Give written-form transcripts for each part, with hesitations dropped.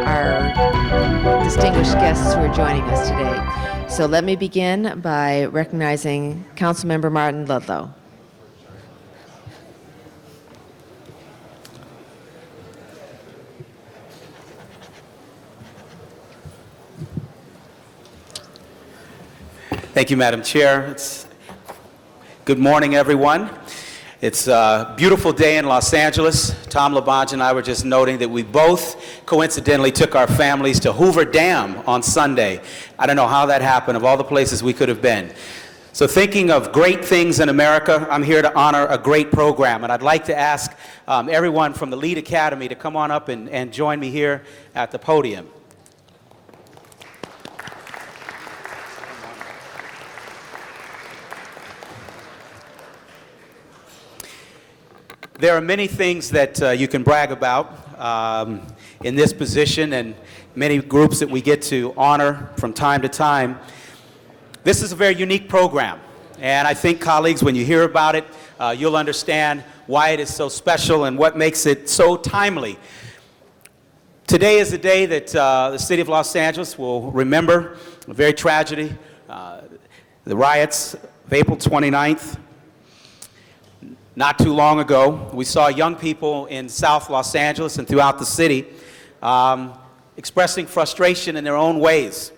Our distinguished guests who are joining us today. So let me begin by recognizing Councilmember Martin Ludlow. Thank you, Madam Chair. Good morning, everyone. It's a beautiful day in Los Angeles. Tom LaBonge and I were just noting that we both coincidentally took our families to Hoover Dam on Sunday. I don't know how that happened, of all the places we could have been. So thinking of great things in America, I'm here to honor a great program. And I'd like to ask everyone from the Lead Academy to come on up and join me here at the podium. There are many things that you can brag about in this position, and many groups that we get to honor from time to time. This is a very unique program, and I think, colleagues, when you hear about it, you'll understand why it is so special and what makes it so timely. Today is the day that the city of Los Angeles will remember a very tragedy, the riots of April 29th. Not too long ago, we saw young people in South Los Angeles and throughout the city expressing frustration in their own ways.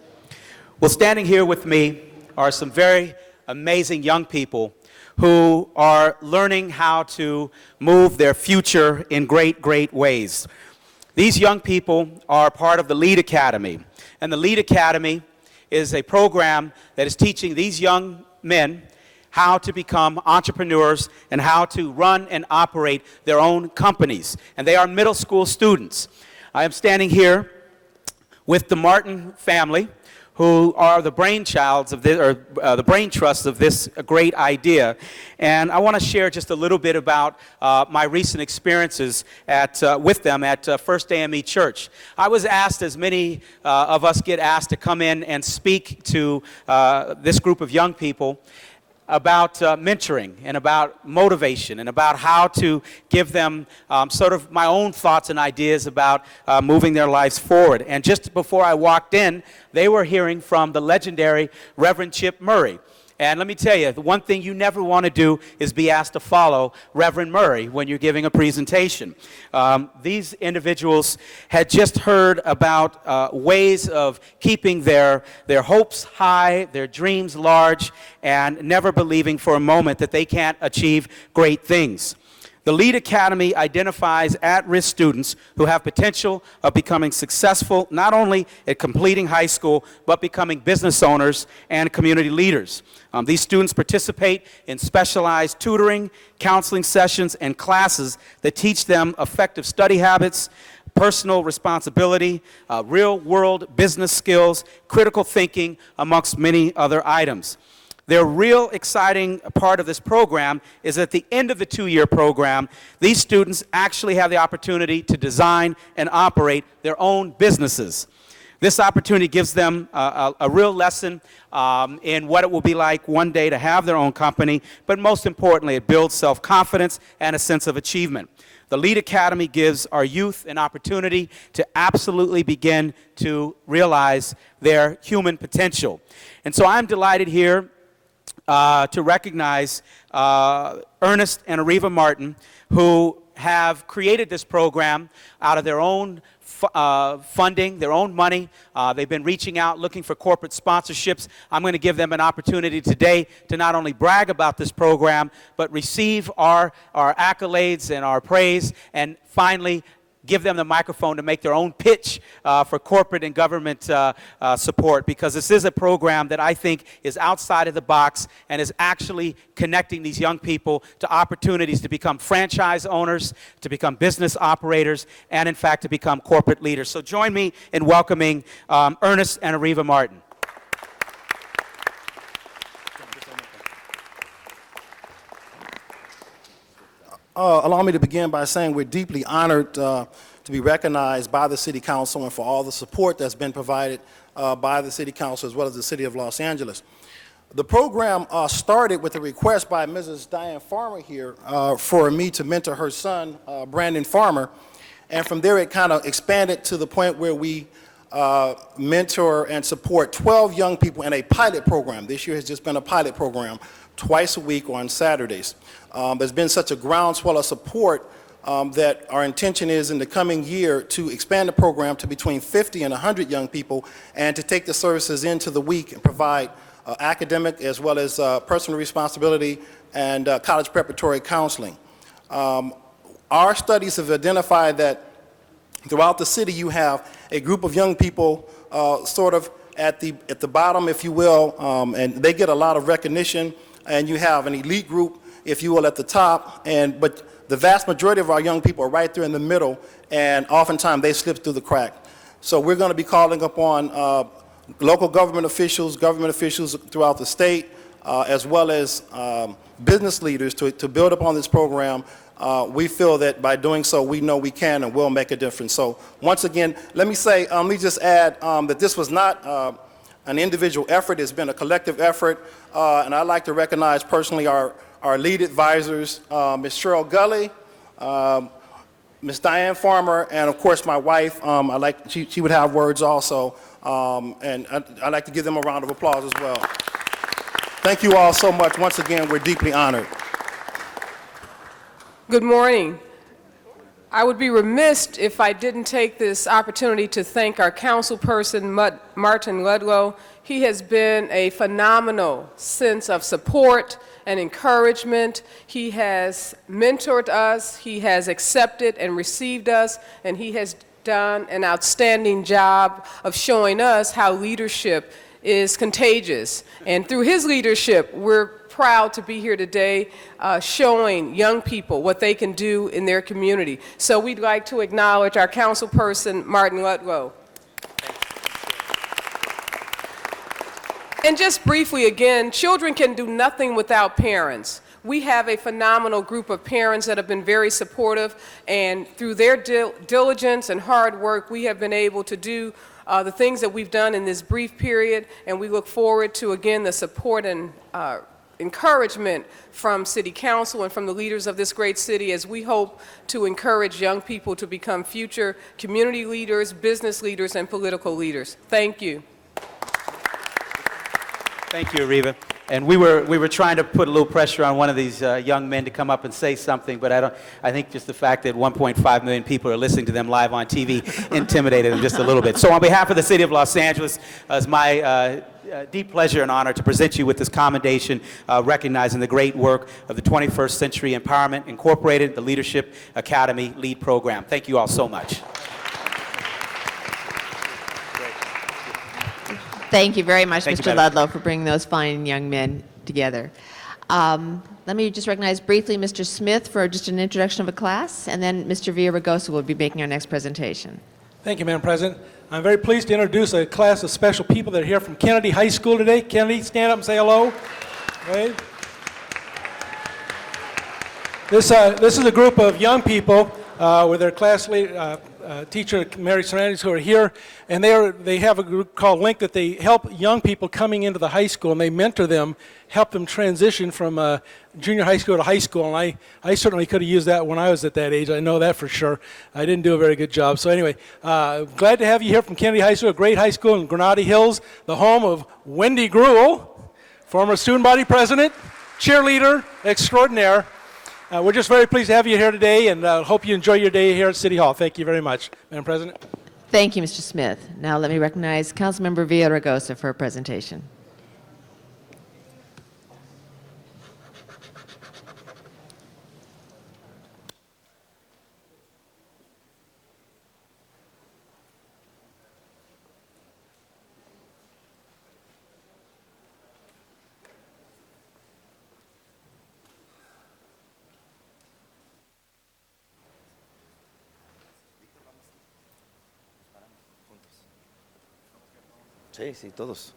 Well, standing here with me are some very amazing young people who are learning how to move their future in great, great ways. These young people are part of the Lead Academy, and the Lead Academy is a program that is teaching these young men how to become entrepreneurs and how to run and operate their own companies. And they are middle school students. I am standing here with the Martin family, who are the brainchilds of this, or the brain trust of this great idea. And I want to share just a little bit about my recent experiences with them at First AME Church. I was asked, as many of us get asked, to come in and speak to this group of young people about mentoring and about motivation and about how to give them sort of my own thoughts and ideas about moving their lives forward. And just before I walked in, they were hearing from the legendary Reverend Chip Murray. And let me tell you, the one thing you never want to do is be asked to follow Reverend Murray when you're giving a presentation. These individuals had just heard about ways of keeping their hopes high, their dreams large, and never believing for a moment that they can't achieve great things. The Lead Academy identifies at-risk students who have potential of becoming successful not only at completing high school, but becoming business owners and community leaders. These students participate in specialized tutoring, counseling sessions, and classes that teach them effective study habits, personal responsibility, real-world business skills, critical thinking, amongst many other items. Their real exciting part of this program is at the end of the two-year program, these students actually have the opportunity to design and operate their own businesses. This opportunity gives them a real lesson in what it will be like one day to have their own company, but most importantly, it builds self-confidence and a sense of achievement. The Lead Academy gives our youth an opportunity to absolutely begin to realize their human potential. And so I'm delighted here to recognize Ernest and Areva Martin, who have created this program out of their own funding, their own money. They've been reaching out, looking for corporate sponsorships. I'm going to give them an opportunity today to not only brag about this program, but receive our accolades and our praise, and finally give them the microphone to make their own pitch for corporate and government support, because this is a program that I think is outside of the box and is actually connecting these young people to opportunities to become franchise owners, to become business operators, and in fact to become corporate leaders. So join me in welcoming Ernest and Areva Martin. Allow me to begin by saying we're deeply honored to be recognized by the City Council and for all the support that's been provided by the City Council as well as the City of Los Angeles. The program started with a request by Mrs. Diane Farmer here for me to mentor her son, Brandon Farmer, and from there it kind of expanded to the point where we mentor and support 12 young people in a pilot program. This year has just been a pilot program, twice a week on Saturdays. There's been such a groundswell of support that our intention is in the coming year to expand the program to between 50 and 100 young people, and to take the services into the week and provide academic as well as personal responsibility and college preparatory counseling. Our studies have identified that throughout the city you have a group of young people sort of at the bottom, if you will, and they get a lot of recognition, and you have an elite group, if you will, at the top, but the vast majority of our young people are right there in the middle, and oftentimes they slip through the crack. So we're going to be calling upon local government officials throughout the state, as well as business leaders to build upon this program. We feel that by doing so, we know we can and will make a difference. So once again, let me just add that this was not an individual effort. It's been a collective effort, and I'd like to recognize personally our lead advisors, Ms. Cheryl Gully, Ms. Diane Farmer, and of course my wife. She would have words also, and I'd like to give them a round of applause as well. Thank you all so much. Once again, we're deeply honored. Good morning. I would be remiss if I didn't take this opportunity to thank our councilperson, Martin Ludlow. He has been a phenomenal sense of support and encouragement. He has mentored us, he has accepted and received us, and he has done an outstanding job of showing us how leadership is contagious. And through his leadership, we're proud to be here today showing young people what they can do in their community. So we'd like to acknowledge our councilperson, Martin Ludlow. And just briefly again, children can do nothing without parents. We have a phenomenal group of parents that have been very supportive, and through their diligence and hard work, we have been able to do the things that we've done in this brief period, and we look forward to, again, the support and encouragement from City Council and from the leaders of this great city as we hope to encourage young people to become future community leaders, business leaders, and political leaders. Thank you. Thank you, Areva. And we were trying to put a little pressure on one of these young men to come up and say something, but I think just the fact that 1.5 million people are listening to them live on TV intimidated them just a little bit. So on behalf of the City of Los Angeles, it's my deep pleasure and honor to present you with this commendation recognizing the great work of the 21st Century Empowerment Incorporated, the Leadership Academy LEAD program. Thank you all so much. Thank you very much, Thank you, Mr. Madam. Ludlow, for bringing those fine young men together. Let me just recognize briefly Mr. Smith for just an introduction of a class, and then Mr. Villaraigosa will be making our next presentation. Thank you, Madam President. I'm very pleased to introduce a class of special people that are here from Kennedy High School today. Kennedy, stand up and say hello. Right. This is a group of young people with their class leader, teacher Mary Cervantes, who are here, and they have a group called LINK that they help young people coming into the high school, and they mentor them, help them transition from junior high school to high school, and I certainly could have used that when I was at that age. I know that for sure. I didn't do a very good job. So anyway, glad to have you here from Kennedy High School, a great high school in Granada Hills, the home of Wendy Gruhl, former student body president, cheerleader extraordinaire. We're just very pleased to have you here today, and hope you enjoy your day here at City Hall. Thank you very much, Madam President. Thank you, Mr. Smith. Now let me recognize Councilmember Villaraigosa for a presentation. Sí, sí, todos.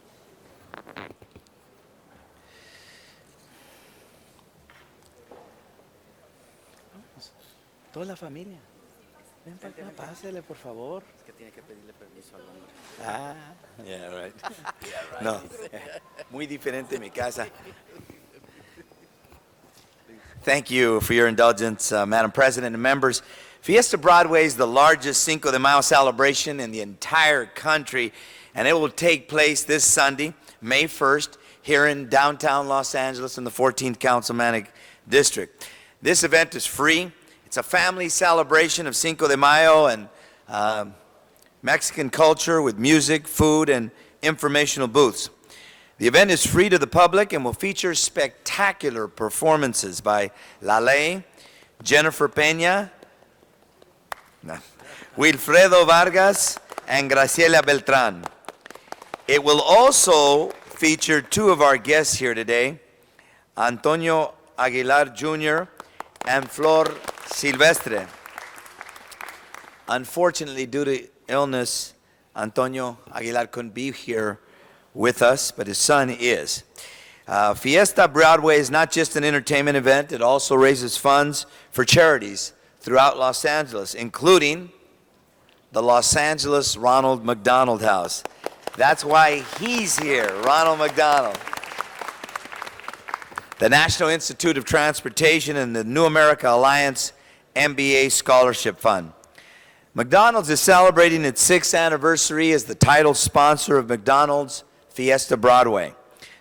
Vamos, toda la familia. Ven para acá, pásele, por favor. Es que tiene que pedirle permiso al hombre. Ah, yeah, right. No, muy diferente mi casa. Thank you for your indulgence, Madam President and members. Fiesta Broadway is the largest Cinco de Mayo celebration in the entire country, and it will take place this Sunday, May 1st, here in downtown Los Angeles in the 14th Councilmanic District. This event is free. It's a family celebration of Cinco de Mayo and Mexican culture with music, food, and informational booths. The event is free to the public and will feature spectacular performances by Lale, Jennifer Peña, Wilfredo Vargas, and Graciela Beltran. It will also feature two of our guests here today, Antonio Aguilar Jr. and Flor Silvestre. Unfortunately, due to illness, Antonio Aguilar couldn't be here with us, but his son is. Fiesta Broadway is not just an entertainment event, it also raises funds for charities throughout Los Angeles, including the Los Angeles Ronald McDonald House. That's why he's here, Ronald McDonald. The National Institute of Transportation and the New America Alliance MBA Scholarship Fund. McDonald's is celebrating its 6th anniversary as the title sponsor of McDonald's Fiesta Broadway.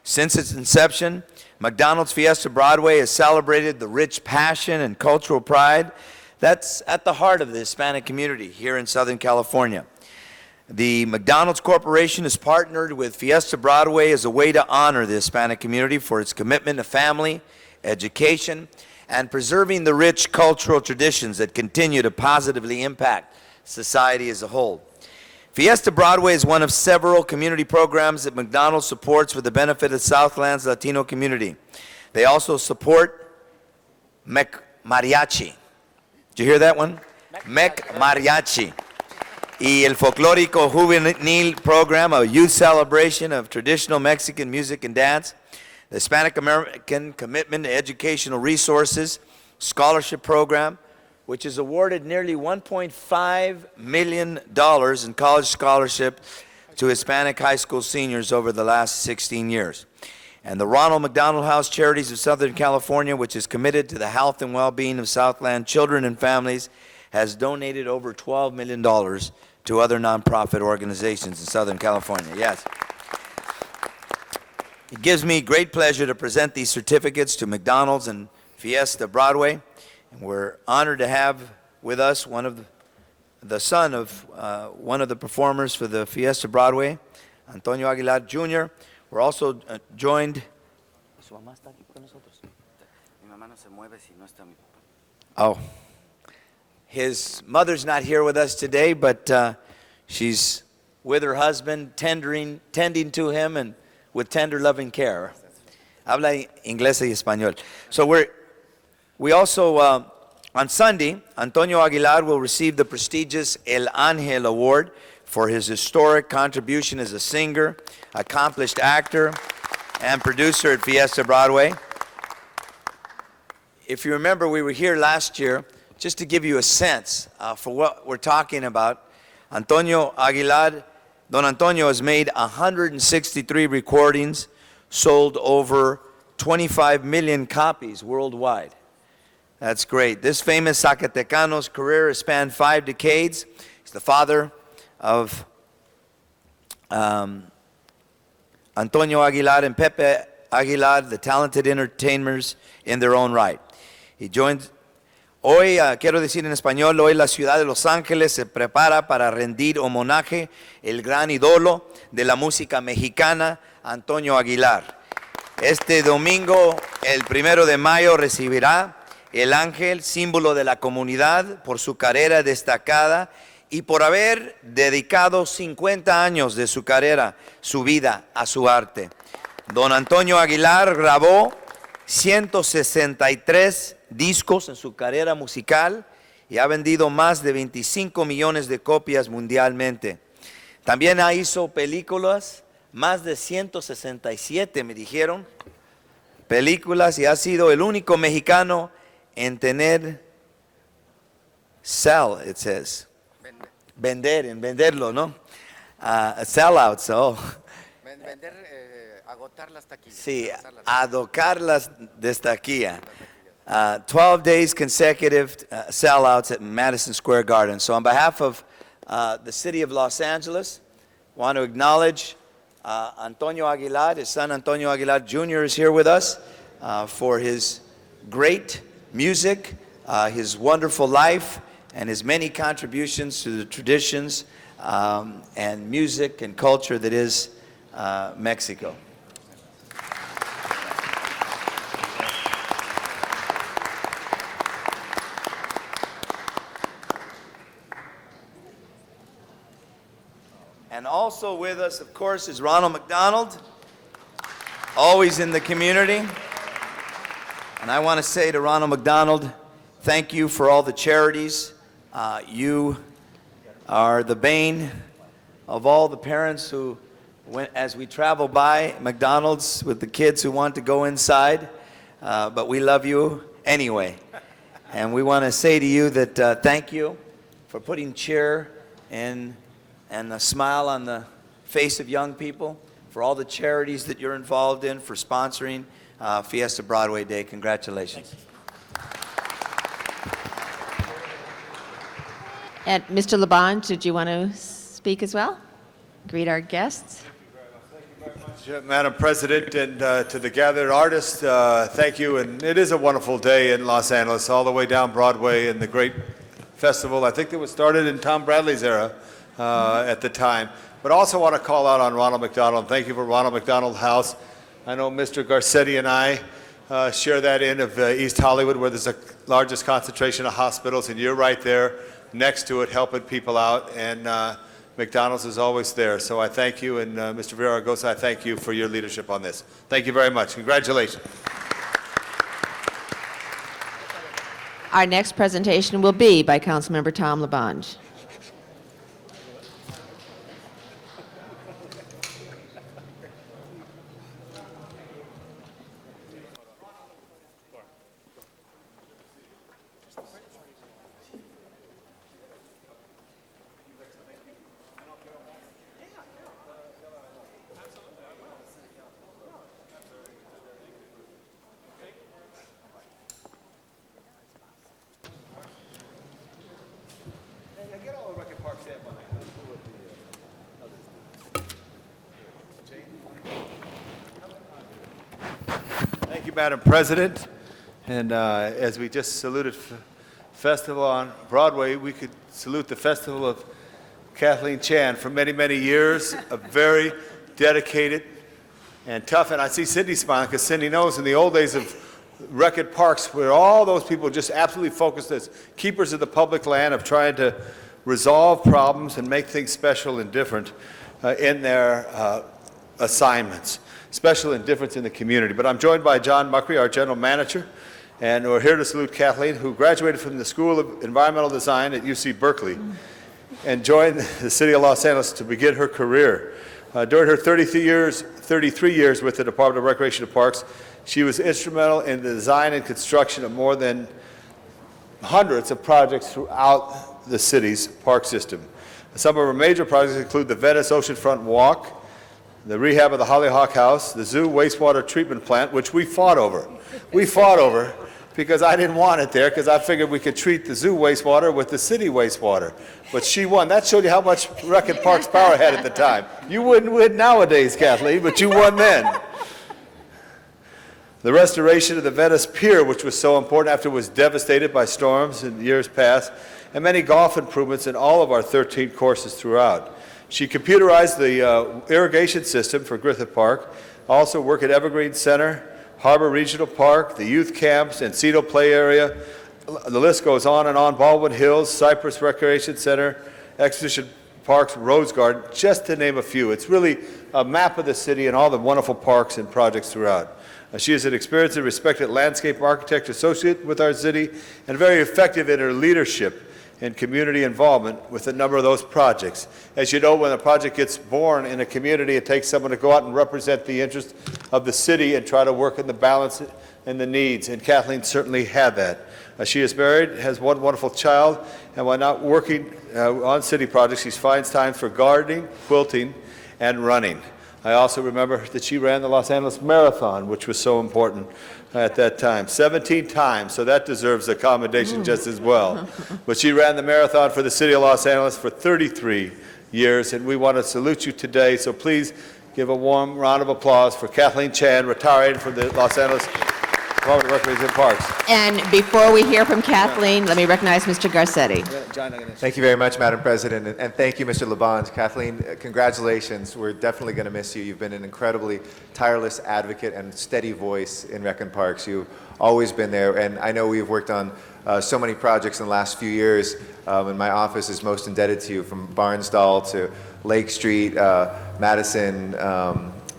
Since its inception, McDonald's Fiesta Broadway has celebrated the rich passion and cultural pride that's at the heart of the Hispanic community here in Southern California. The McDonald's Corporation has partnered with Fiesta Broadway as a way to honor the Hispanic community for its commitment to family, education, and preserving the rich cultural traditions that continue to positively impact society as a whole. Fiesta Broadway is one of several community programs that McDonald's supports for the benefit of Southland's Latino community. They also support Mec Mariachi. Did you hear that one? Mec Mariachi. Y el Folclórico Juvenil program, a youth celebration of traditional Mexican music and dance. The Hispanic American Commitment to Educational Resources Scholarship Program, which has awarded nearly $1.5 million in college scholarship to Hispanic high school seniors over the last 16 years. And the Ronald McDonald House Charities of Southern California, which is committed to the health and well-being of Southland children and families, has donated over $12 million to other nonprofit organizations in Southern California. Yes. It gives me great pleasure to present these certificates to McDonald's and Fiesta Broadway. And we're honored to have with us the son of one of the performers for the Fiesta Broadway, Antonio Aguilar Jr. We're also joined. Oh, his mother's not here with us today, but she's with her husband, tending to him and with tender, loving care. Habla inglés y español. So we also, on Sunday, Antonio Aguilar will receive the prestigious El Ángel Award for his historic contribution as a singer, accomplished actor, and producer at Fiesta Broadway. If you remember, we were here last year, just to give you a sense for what we're talking about. Antonio Aguilar, Don Antonio has made 163 recordings, sold over 25 million copies worldwide. That's great. This famous Zacatecano's career has spanned 5 decades. He's the father of Antonio Aguilar and Pepe Aguilar, the talented entertainers in their own right. He joins. Hoy, quiero decir en español, hoy la ciudad de Los Ángeles se prepara para rendir homenaje al gran ídolo de la música mexicana, Antonio Aguilar. Este domingo, el 1 de mayo, recibirá el ángel, símbolo de la comunidad, por su carrera destacada y por haber dedicado 50 años de su carrera, su vida, a su arte. Don Antonio Aguilar grabó 163 discos en su carrera musical y ha vendido más de 25 millones de copias mundialmente. También hizo películas, más de 167 me dijeron, películas, y ha sido el único mexicano en tener sell, it says. Venderlo, ¿no? Sellouts, oh. Agotar las taquillas. Sí, agotar las taquillas. 12 days consecutive sellouts at Madison Square Garden. So on behalf of the city of Los Angeles, I want to acknowledge Antonio Aguilar. His son Antonio Aguilar Jr. is here with us for his great music, his wonderful life, and his many contributions to the traditions and music and culture that is Mexico. And also with us, of course, is Ronald McDonald, always in the community. And I want to say to Ronald McDonald, thank you for all the charities. You are the bane of all the parents who, as we travel by McDonald's with the kids who want to go inside, but we love you anyway. And we want to say to you that thank you for putting cheer in and a smile on the face of young people, for all the charities that you're involved in, for sponsoring Fiesta Broadway Day. Congratulations. And Mr. Labange, did you want to speak as well? Greet our guests? Madam President, and to the gathered artists, thank you. And it is a wonderful day in Los Angeles, all the way down Broadway, and the great festival. I think it was started in Tom Bradley's era at the time. But also want to call out on Ronald McDonald. Thank you for Ronald McDonald House. I know Mr. Garcetti and I share that end of East Hollywood, where there's the largest concentration of hospitals, and you're right there next to it, helping people out. And McDonald's is always there. So I thank you, and Mr. Villaraigosa, I thank you for your leadership on this. Thank you very much. Congratulations. Our next presentation will be by Councilmember Tom Labange. Thank you, Madam President. And as we just saluted Festival on Broadway, we could salute the Festival of Kathleen Chan. For many, many years, a very dedicated and tough, and I see Cindy smiling because Cindy knows in the old days of Reckitt Parks, where all those people just absolutely focused as keepers of the public land, of trying to resolve problems and make things special and different in their assignments. Special and difference in the community. But I'm joined by John Muckery, our general manager, and we're here to salute Kathleen, who graduated from the School of Environmental Design at UC Berkeley and joined the city of Los Angeles to begin her career. During her 33 years with the Department of Recreation and Parks, she was instrumental in the design and construction of more than hundreds of projects throughout the city's park system. Some of her major projects include the Venice Oceanfront Walk, the rehab of the Hollyhock House, the zoo wastewater treatment plant, which we fought over. We fought over because I didn't want it there, because I figured we could treat the zoo wastewater with the city wastewater. But she won. That showed you how much Reckitt Parks power had at the time. You wouldn't win nowadays, Kathleen, but you won then. The restoration of the Venice Pier, which was so important after it was devastated by storms in years past, and many golf improvements in all of our 13 courses throughout. She computerized the irrigation system for Griffith Park, also worked at Evergreen Center, Harbor Regional Park, the youth camps, Encino Play Area. The list goes on and on. Baldwin Hills, Cypress Recreation Center, Exposition Parks, Rose Garden, just to name a few. It's really a map of the city and all the wonderful parks and projects throughout. She is an experienced and respected landscape architect associate with our city and very effective in her leadership and community involvement with a number of those projects. As you know, when a project gets born in a community, it takes someone to go out and represent the interest of the city and try to work in the balance and the needs, and Kathleen certainly had that. She is married, has one wonderful child, and while not working on city projects, she finds time for gardening, quilting, and running. I also remember that she ran the Los Angeles Marathon, which was so important at that time, 17 times, so that deserves a commendation just as well. But she ran the marathon for the city of Los Angeles for 33 years, and we want to salute you today, so please give a warm round of applause for Kathleen Chan, retiring from the Los Angeles Department of Recreation and Parks. And before we hear from Kathleen, let me recognize Mr. Garcetti. Thank you very much, Madam President, and thank you, Mr. LeBond. Kathleen, congratulations. We're definitely going to miss you. You've been an incredibly tireless advocate and steady voice in Rec and Parks. You've always been there, and I know we've worked on so many projects in the last few years, and my office is most indebted to you, from Barnsdall to Lake Street, Madison.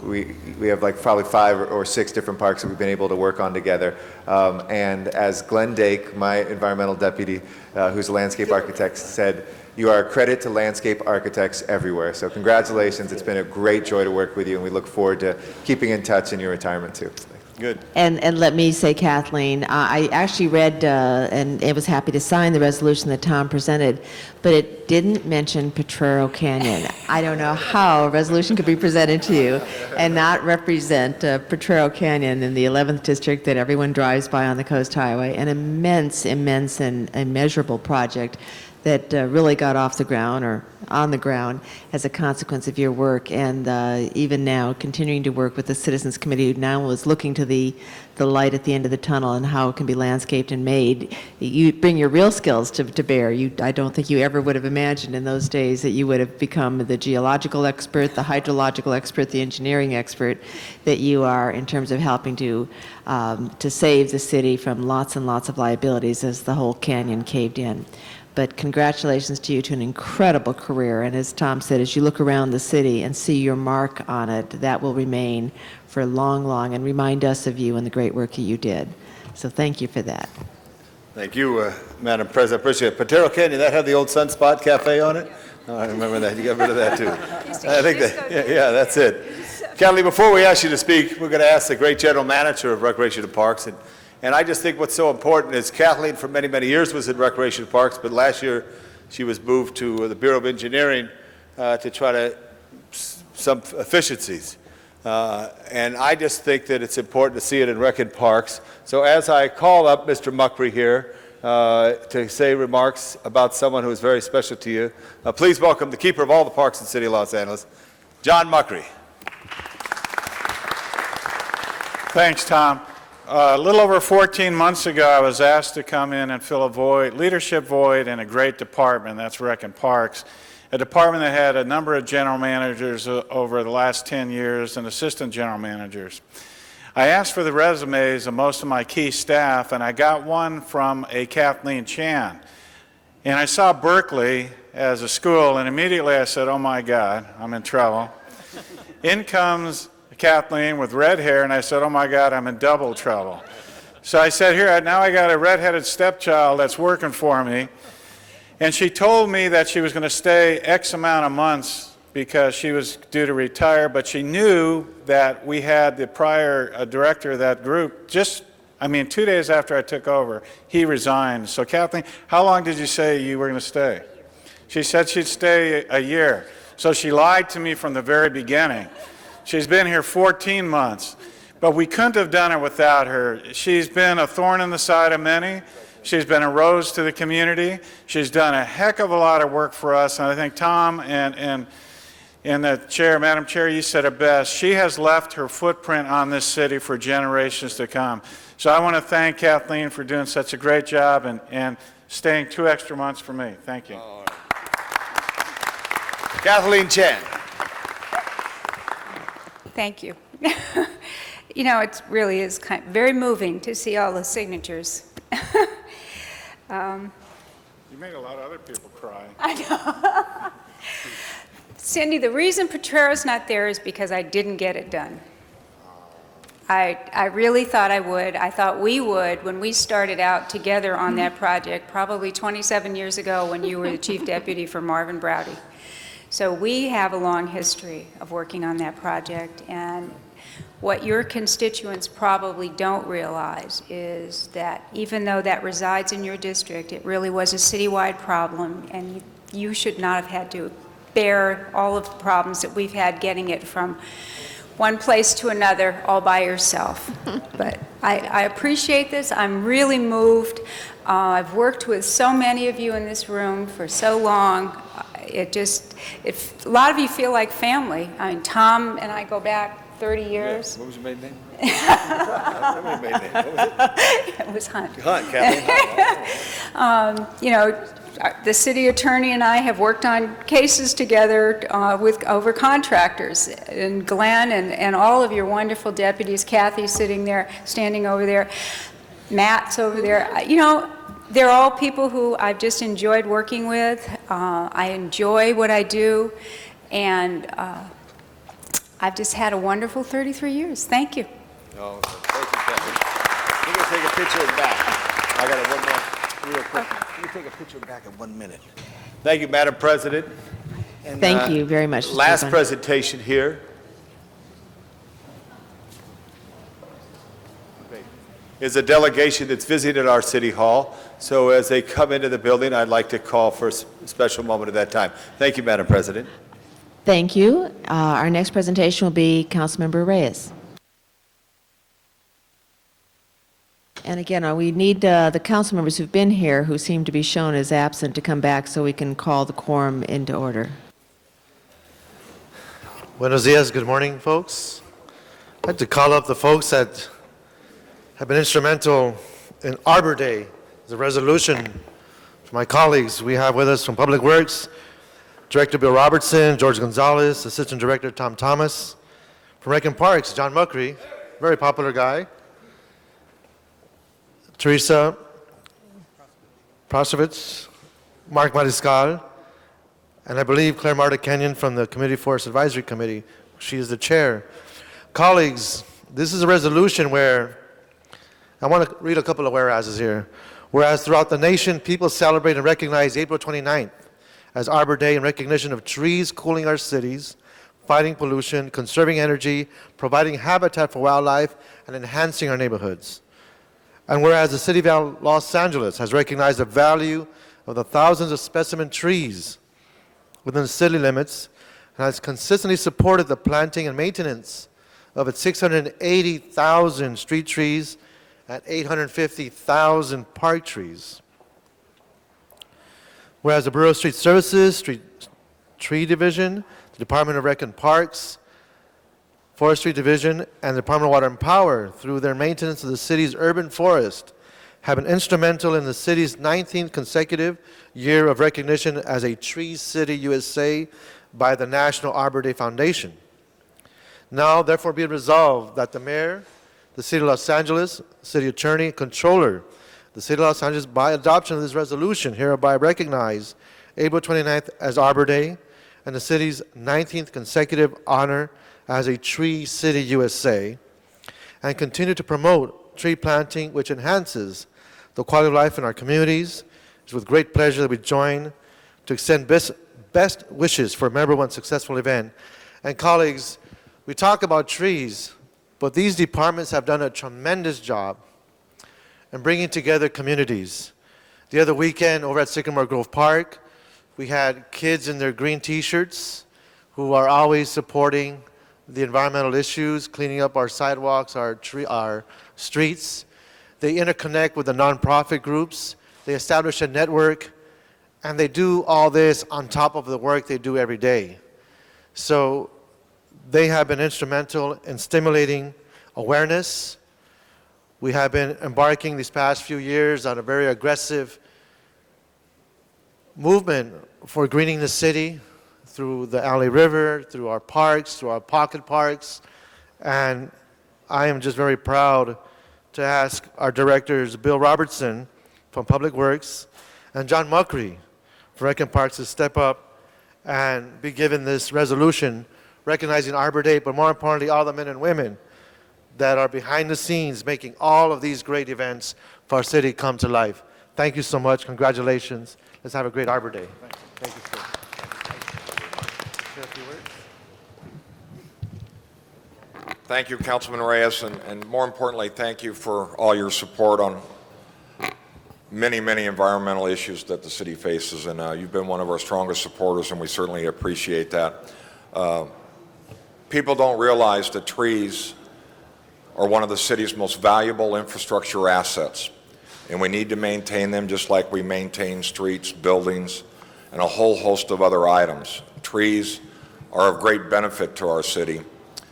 We have like probably 5 or 6 different parks that we've been able to work on together. And as Glenn Dake, my environmental deputy, who's a landscape architect, said, you are a credit to landscape architects everywhere. So congratulations. It's been a great joy to work with you, and we look forward to keeping in touch in your retirement too. Good. And let me say, Kathleen, I actually read and I was happy to sign the resolution that Tom presented, but it didn't mention Potrero Canyon. I don't know how a resolution could be presented to you and not represent Potrero Canyon in the 11th district that everyone drives by on the Coast Highway, an immense, immense and immeasurable project that really got off the ground or on the ground as a consequence of your work, and even now continuing to work with the Citizens Committee, who now is looking to the light at the end of the tunnel and how it can be landscaped and made. You bring your real skills to bear. I don't think you ever would have imagined in those days that you would have become the geological expert, the hydrological expert, the engineering expert that you are in terms of helping to save the city from lots and lots of liabilities as the whole canyon caved in. But congratulations to you to an incredible career. And as Tom said, as you look around the city and see your mark on it, that will remain for long, long, and remind us of you and the great work that you did. So thank you for that. Thank you, Madam President. I appreciate it. Potrero Canyon, that had the old Sunspot Cafe on it? Oh, I remember that. You got rid of that, too. I think that, yeah, that's it. Kathleen, before we ask you to speak, we're going to ask the great general manager of Recreation and Parks. And I just think what's so important is Kathleen, for many, many years, was in Recreation and Parks, but last year she was moved to the Bureau of Engineering to try to some efficiencies. And I just think that it's important to see it in Rec and Parks. So as I call up Mr. Muckry here to say remarks about someone who is very special to you, please welcome the keeper of all the parks in the city of Los Angeles, John Muckry. Thanks, Tom. A little over 14 months ago, I was asked to come in and fill a void, leadership void in a great department, that's Rec and Parks, a department that had a number of general managers over the last 10 years and assistant general managers. I asked for the resumes of most of my key staff, and I got one from a Kathleen Chan. And I saw Berkeley as a school, and immediately I said, oh my God, I'm in trouble. In comes Kathleen with red hair, and I said, oh my God, I'm in double trouble. So I said, here, now I got a redheaded stepchild that's working for me. And she told me that she was going to stay X amount of months because she was due to retire, but she knew that we had the prior director of that group 2 days after I took over, he resigned. So Kathleen, how long did you say you were going to stay? She said she'd stay a year. So she lied to me from the very beginning. She's been here 14 months, but we couldn't have done it without her. She's been a thorn in the side of many. She's been a rose to the community. She's done a heck of a lot of work for us, and I think Tom and And the chair, Madam Chair, you said it best. She has left her footprint on this city for generations to come. So I want to thank Kathleen for doing such a great job and staying 2 extra months for me. Thank you. Kathleen Chan. Thank you. You know, it really is very moving to see all the signatures. You made a lot of other people cry. I know. Cindy, the reason Petrero's not there is because I didn't get it done. I really thought I would. I thought we would when we started out together on that project, probably 27 years ago when you were the chief deputy for Marvin Browdy. So we have a long history of working on that project, and what your constituents probably don't realize is that even though that resides in your district, it really was a citywide problem, and you should not have had to bear all of the problems that we've had getting it from one place to another all by yourself. But I appreciate this. I'm really moved. I've worked with so many of you in this room for so long. A lot of you feel like family. I mean, Tom and I go back 30 years. What was your maiden name? I remember your maiden name. What was it? It was Hunt. Hunt, Kathleen Hunt. You know, the city attorney and I have worked on cases together over contractors, and Glenn and all of your wonderful deputies, Kathy's sitting there, standing over there, Matt's over there. You know, they're all people who I've just enjoyed working with. I enjoy what I do, and I've just had a wonderful 33 years. Thank you. Oh, thank you, Kathleen. We're going to take a picture of back. I got it one more real quick. Can you take a picture back in 1 minute? Thank you, Madam President. And, Thank you very much, Mr. Last Lubin. presentation here is a delegation that's visited our City Hall. So as they come into the building, I'd like to call for a special moment at that time. Thank you, Madam President. Thank you. Our next presentation will be Councilmember Reyes. And again, we need the council members who've been here, who seem to be shown as absent, to come back so we can call the quorum into order. Buenos dias, good morning, folks. I'd like to call up the folks that have been instrumental in Arbor Day. There's a resolution from my colleagues. We have with us from Public Works, Director Bill Robertson, George Gonzalez, Assistant Director Tom Thomas. From Rec and Parks, John Muckery, very popular guy. Teresa Prosovitz, Mark Mariscal, and I believe Claire Marta Kenyon from the Committee Forest Advisory Committee. She is the chair. Colleagues, this is a resolution where I want to read a couple of whereases here. Whereas throughout the nation, people celebrate and recognize April 29th as Arbor Day in recognition of trees cooling our cities, fighting pollution, conserving energy, providing habitat for wildlife, and enhancing our neighborhoods. And whereas the City of Los Angeles has recognized the value of the thousands of specimen trees within the city limits and has consistently supported the planting and maintenance of its 680,000 street trees and 850,000 park trees. Whereas the Bureau of Street Services, Tree Division, the Department of Rec and Parks, Forestry Division, and the Department of Water and Power, through their maintenance of the city's urban forest, have been instrumental in the city's 19th consecutive year of recognition as a Tree City USA by the National Arbor Day Foundation. Now, therefore, be it resolved that the Mayor, the City of Los Angeles, City Attorney, and Controller, the City of Los Angeles, by adoption of this resolution, hereby recognize April 29th as Arbor Day and the city's 19th consecutive honor as a Tree City USA, and continue to promote tree planting, which enhances the quality of life in our communities. It's with great pleasure that we join to extend best wishes for a memorable and successful event. And colleagues, we talk about trees, but these departments have done a tremendous job in bringing together communities. The other weekend over at Sycamore Grove Park, we had kids in their green t-shirts who are always supporting the environmental issues, cleaning up our sidewalks, our streets. They interconnect with the nonprofit groups. They establish a network, and they do all this on top of the work they do every day. So they have been instrumental in stimulating awareness. We have been embarking these past few years on a very aggressive movement for greening the city through the Alley River, through our parks, through our pocket parks. And I am just very proud to ask our directors, Bill Robertson from Public Works and John Muckery from Rec and Parks, to step up and be given this resolution recognizing Arbor Day, but more importantly, all the men and women that are behind the scenes making all of these great events for our city come to life. Thank you so much. Congratulations. Let's have a great Arbor Day. Thank you, sir. Share a few words? Thank you, Councilman Reyes, and more importantly, thank you for all your support on many, many environmental issues that the city faces, and you've been one of our strongest supporters, and we certainly appreciate that. People don't realize that trees are one of the city's most valuable infrastructure assets, and we need to maintain them just like we maintain streets, buildings, and a whole host of other items. Trees are of great benefit to our city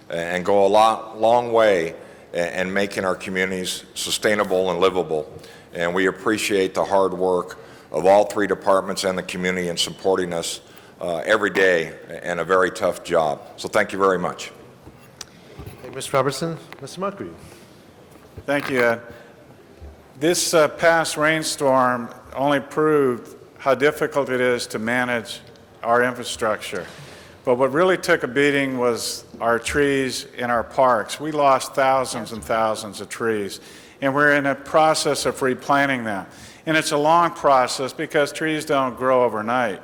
and go a long way in making our communities sustainable and livable. And we appreciate the hard work of all three departments and the community in supporting us every day in a very tough job. So thank you very much. Thank you, Mr. Robertson. Mr. Muckery. Thank you, Ed. This past rainstorm only proved how difficult it is to manage our infrastructure. But what really took a beating was our trees in our parks. We lost thousands and thousands of trees, and we're in a process of replanting them. And it's a long process because trees don't grow overnight.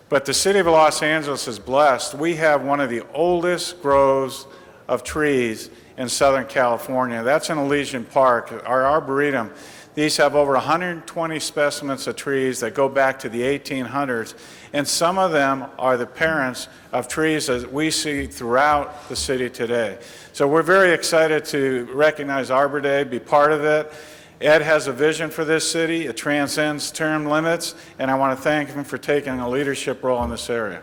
But the city of Los Angeles is blessed. We have one of the oldest groves of trees in Southern California. That's in Elysian Park, our Arboretum. These have over 120 specimens of trees that go back to the 1800s, and some of them are the parents of trees that we see throughout the city today. So we're very excited to recognize Arbor Day, be part of it. Ed has a vision for this city. It transcends term limits, and I want to thank him for taking a leadership role in this area.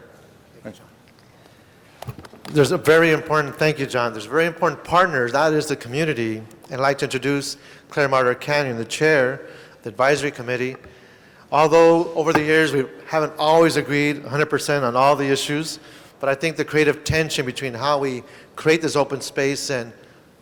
There's a very important, thank you, John. There's very important partners, that is the community. And I'd like to introduce Claire Martyr Canyon, the chair of the advisory committee. Although over the years we haven't always agreed 100% on all the issues, but I think the creative tension between how we create this open space and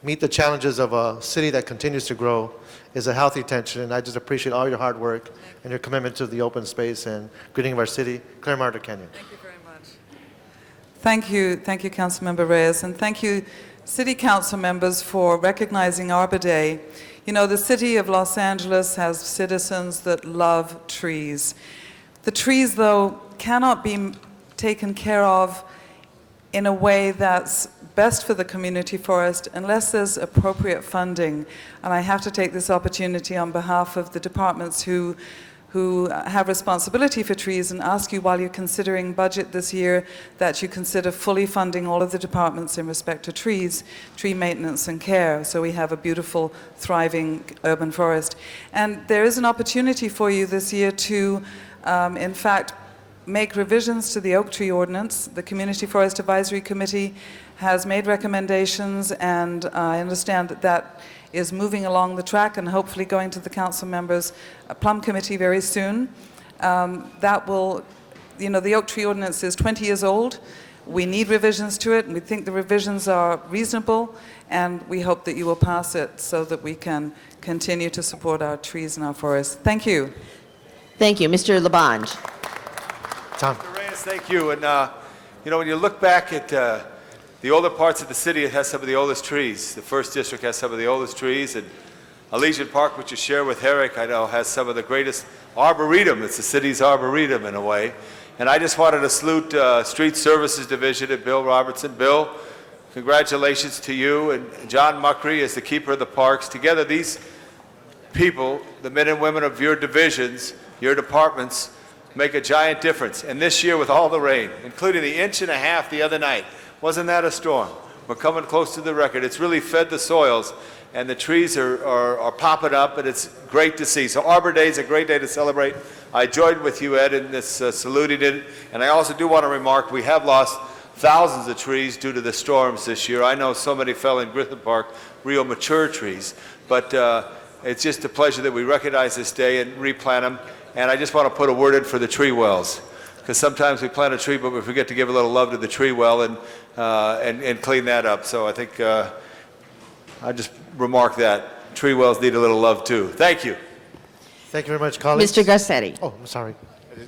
meet the challenges of a city that continues to grow is a healthy tension, and I just appreciate all your hard work and your commitment to the open space and greening of our city. Claire Martyr Canyon. Thank you very much. Thank you, Councilmember Reyes, and thank you, City Council members, for recognizing Arbor Day. You know, the city of Los Angeles has citizens that love trees. The trees, though, cannot be taken care of in a way that's best for the community forest unless there's appropriate funding. And I have to take this opportunity on behalf of the departments who have responsibility for trees and ask you, while you're considering budget this year, that you consider fully funding all of the departments in respect to trees, tree maintenance and care, so we have a beautiful, thriving urban forest. And there is an opportunity for you this year to, in fact, make revisions to the oak tree ordinance. The Community Forest Advisory Committee has made recommendations, and I understand that that is moving along the track and hopefully going to the council members' plum committee very soon. That will, you know, the oak tree ordinance is 20 years old. We need revisions to it, and we think the revisions are reasonable, and we hope that you will pass it so that we can continue to support our trees and our forests. Thank you. Thank you. Mr. Labange. Tom. Mr. Reyes, thank you. And, you know, when you look back at the older parts of the city, it has some of the oldest trees. The first district has some of the oldest trees, and Elysian Park, which you share with Herrick, I know, has some of the greatest arboretum. It's the city's arboretum in a way. And I just wanted to salute Street Services Division and Bill Robertson. Bill, congratulations to you, and John Muckery as the keeper of the parks. Together, these people, the men and women of your divisions, your departments, make a giant difference. And this year, with all the rain, including the 1.5 inches the other night, wasn't that a storm? We're coming close to the record. It's really fed the soils, and the trees are popping up, and it's great to see. So Arbor Day is a great day to celebrate. I joined with you, Ed, in this saluting it. And I also do want to remark we have lost thousands of trees due to the storms this year. I know so many fell in Griffith Park, real mature trees. But it's just a pleasure that we recognize this day and replant them. And I just want to put a word in for the tree wells, because sometimes we plant a tree, but we forget to give a little love to the tree well and clean that up. So I think I just remark that tree wells need a little love too. Thank you. Thank you very much, colleagues. Mr. Garcetti. Oh, I'm sorry.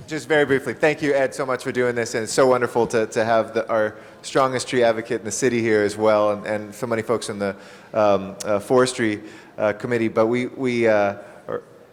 Just very briefly, thank you, Ed, so much for doing this, and it's so wonderful to have our strongest tree advocate in the city here as well, and so many folks in the forestry committee. But we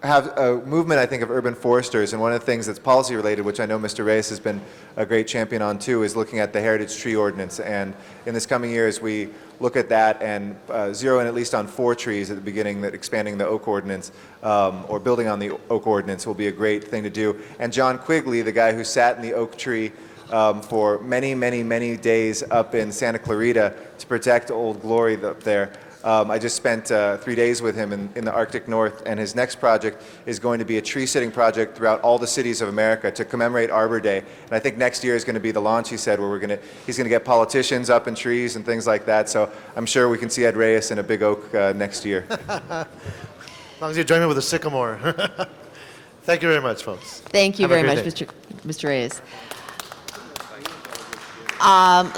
have a movement, I think, of urban foresters, and one of the things that's policy related, which I know Mr. Reyes has been a great champion on too, is looking at the heritage tree ordinance. And in this coming year, as we look at that and zero in at least on 4 trees at the beginning, that expanding the oak ordinance or building on the oak ordinance will be a great thing to do. And John Quigley, the guy who sat in the oak tree for many, many, many days up in Santa Clarita to protect Old Glory up there. I just spent 3 days with him in the Arctic North, and his next project is going to be a tree-sitting project throughout all the cities of America to commemorate Arbor Day. And I think next year is going to be the launch, he said, where he's going to get politicians up in trees and things like that. So I'm sure we can see Ed Reyes in a big oak next year. As long as you join me with a sycamore. Thank you very much, folks. Thank you Have a very great much, day. Mr. Reyes.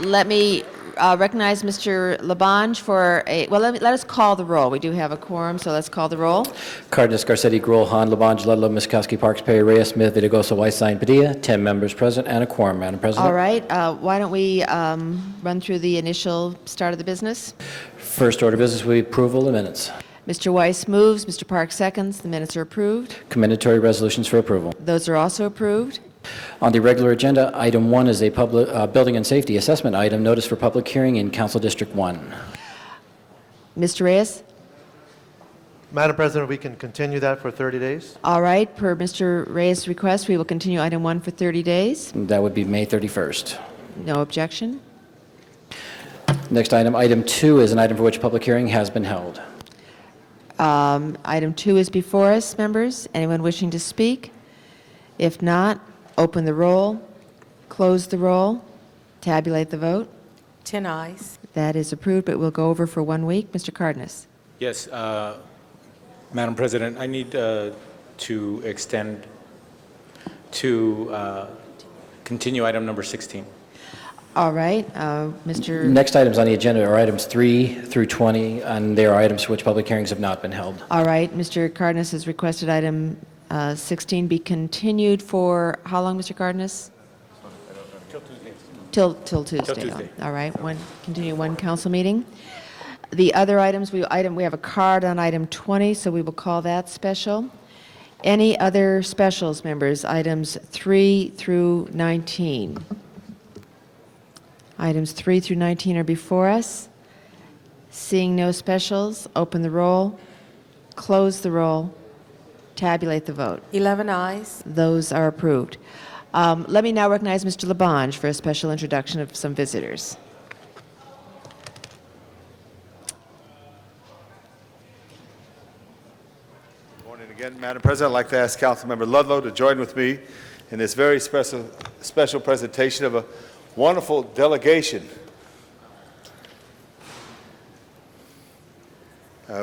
Let me recognize Mr. Labange for let us call the roll. We do have a quorum, so let's call the roll. Cardenas, Garcetti, Gruel, Han, Labange, Ludlow, Miskowski, Parks, Perry, Reyes, Smith, Vitigosa, Weisstein, Padilla. 10 members present and a quorum, Madam President. All right. Why don't we run through the initial start of the business? First order of business will be approval of minutes. Mr. Weiss moves. Mr. Park seconds. The minutes are approved. Commendatory resolutions for approval. Those are also approved. On the regular agenda, item 1 is a public building and safety assessment item, notice for public hearing in Council District 1. Mr. Reyes? Madam President, we can continue that for 30 days. All right. Per Mr. Reyes' request, we will continue item 1 for 30 days. That would be May 31st. No objection. Next item 2, is an item for which public hearing has been held. Item 2 is before us, members. Anyone wishing to speak? If not, open the roll, close the roll, tabulate the vote. 10 ayes. That is approved, but we'll go over for 1 week. Mr. Cardenas. Yes, Madam President, I need to extend to continue item number 16. All right, Mr. Next items on the agenda are items 3 through 20, and they are items for which public hearings have not been held. All right, Mr. Cardenas has requested item 16 be continued for how long, Mr. Cardenas? Till Tuesday. Till Tuesday. All right, continue one council meeting. The other items, we have a card on item 20, so we will call that special. Any other specials, members? Items 3 through 19. Items 3 through 19 are before us. Seeing no specials, open the roll, close the roll, tabulate the vote. 11 ayes. Those are approved. Let me now recognize Mr. Labange for a special introduction of some visitors. Good morning again, Madam President. I'd like to ask Councilmember Ludlow to join with me in this very special presentation of a wonderful delegation.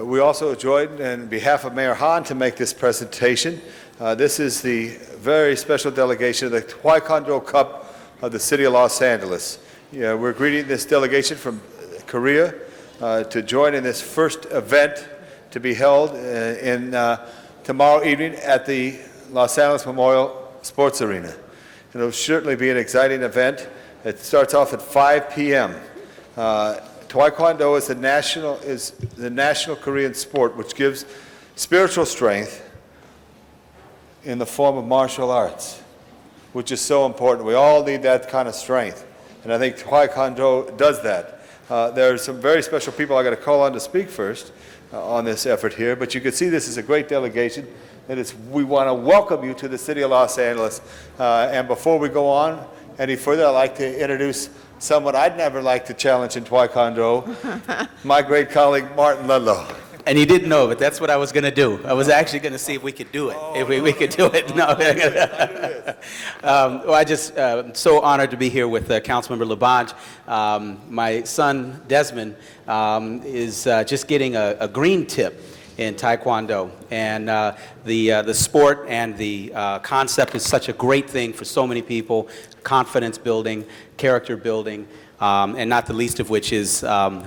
We also joined on behalf of Mayor Hahn to make this presentation. This is the very special delegation of the Taekwondo Cup of the City of Los Angeles. We're greeting this delegation from Korea to join in this first event to be held tomorrow evening at the Los Angeles Memorial Sports Arena. It'll certainly be an exciting event. It starts off at 5 p.m. Taekwondo is the national Korean sport which gives spiritual strength in the form of martial arts, which is so important. We all need that kind of strength, and I think Taekwondo does that. There are some very special people I got to call on to speak first on this effort here, but you can see this is a great delegation, and we want to welcome you to the City of Los Angeles. And before we go on any further, I'd like to introduce someone I'd never like to challenge in Taekwondo, my great colleague, Martin Ludlow. And you didn't know, but that's what I was going to do. I was actually going to see if we could do it. If we could do it. No. Well, I just so honored to be here with Councilmember Labange. My son Desmond is just getting a green tip in Taekwondo, and the sport and the concept is such a great thing for so many people. Confidence building, character building. And not the least of which is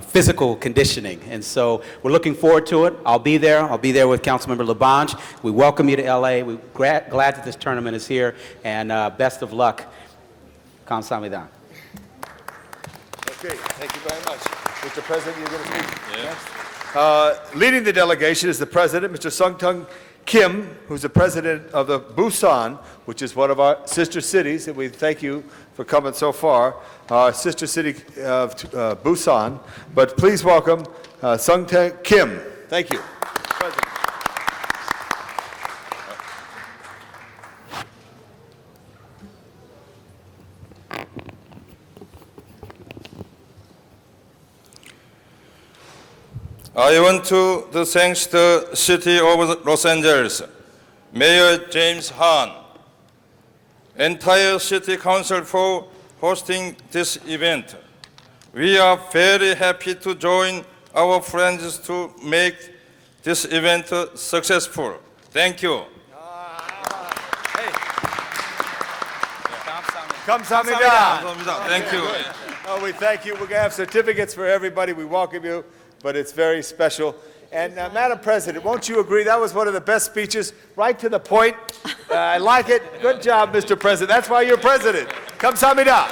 physical conditioning. And so we're looking forward to it. I'll be there. I'll be there with Councilmember Labange. We welcome you to LA. We're glad that this tournament is here, and best of luck. Kamsahamnida. Okay, thank you very much. Mr. President, you're going to speak next? Leading the delegation is the President, Mr. Sung-Tung Kim, who's the President of the Busan, which is one of our sister cities, and we thank you for coming so far, our sister city of Busan. But please welcome Sung-Tung Kim. Thank you. President. I want to thank the City of Los Angeles, Mayor James Hahn, entire City Council for hosting this event. We are very happy to join our friends to make this event successful. Thank you. Kamsahamnida. Thank you. We thank you. We're going to have certificates for everybody. We welcome you, but it's very special. And Madam President, won't you agree that was one of the best speeches, right to the point? I like it. Good job, Mr. President. That's why you're president. Kamsahamnida.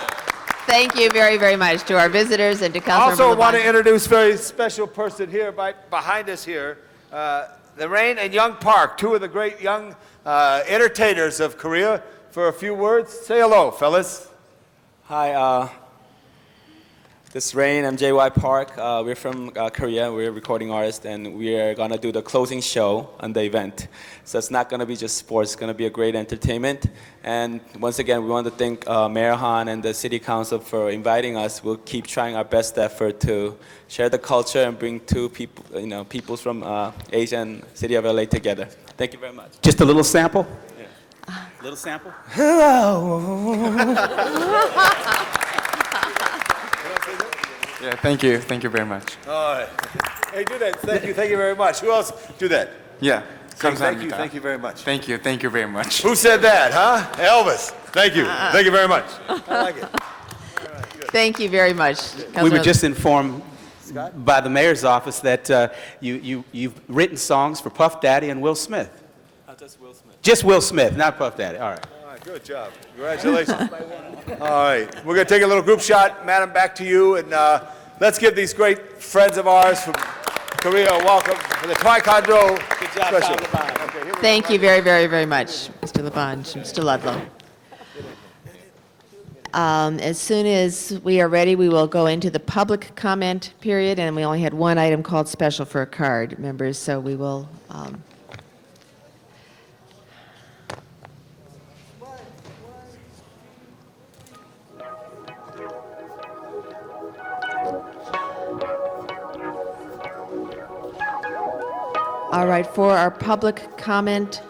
Thank you very, very much to our visitors and to Councilmember I also want to Labange. introduce a very special person here behind us here, Lorraine and Young Park, two of the great young entertainers of Korea, for a few words. Say hello, fellas. Hi, this is Rain. I'm JY Park. We're from Korea. We're recording artists, and we are going to do the closing show on the event. So it's not going to be just sports. It's going to be a great entertainment. And once again, we want to thank Mayor Han and the City Council for inviting us. We'll keep trying our best effort to share the culture and bring two people, people from Asia and City of LA together. Thank you very much. Just a little sample? Yeah. Little sample? Yeah, thank you. Thank you very much. All right. Hey, do that. Thank you. Thank you very much. Who else? Do that. Yeah. Thank you. Thank you very much. Thank you. Thank you very much. Who said that, huh? Elvis. Thank you. Thank you very much. I like it. Thank you very much. We were Councilmember- just informed by the mayor's office that you've written songs for Puff Daddy and Will Smith. Just Will Smith. Just Will Smith, not Puff Daddy. All right. All right, good job. Congratulations. All right, we're going to take a little group shot. Madam, back to you. And let's give these great friends of ours from Korea a welcome for the Taekwondo special. Thank you very, very, very much, Mr. Labange, Mr. Ludlow. As soon as we are ready, we will go into the public comment period, and we only had one item called special for a card, members, so we will... All right, for our public comment,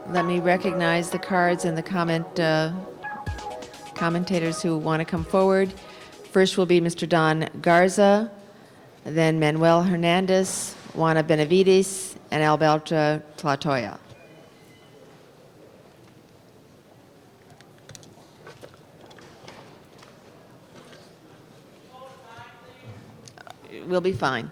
let me recognize the cards and the commentators who want to come forward. First will be Mr. Don Garza, then Manuel Hernandez, Juana Benavides, and Alberto Tlatoya. We'll be fine.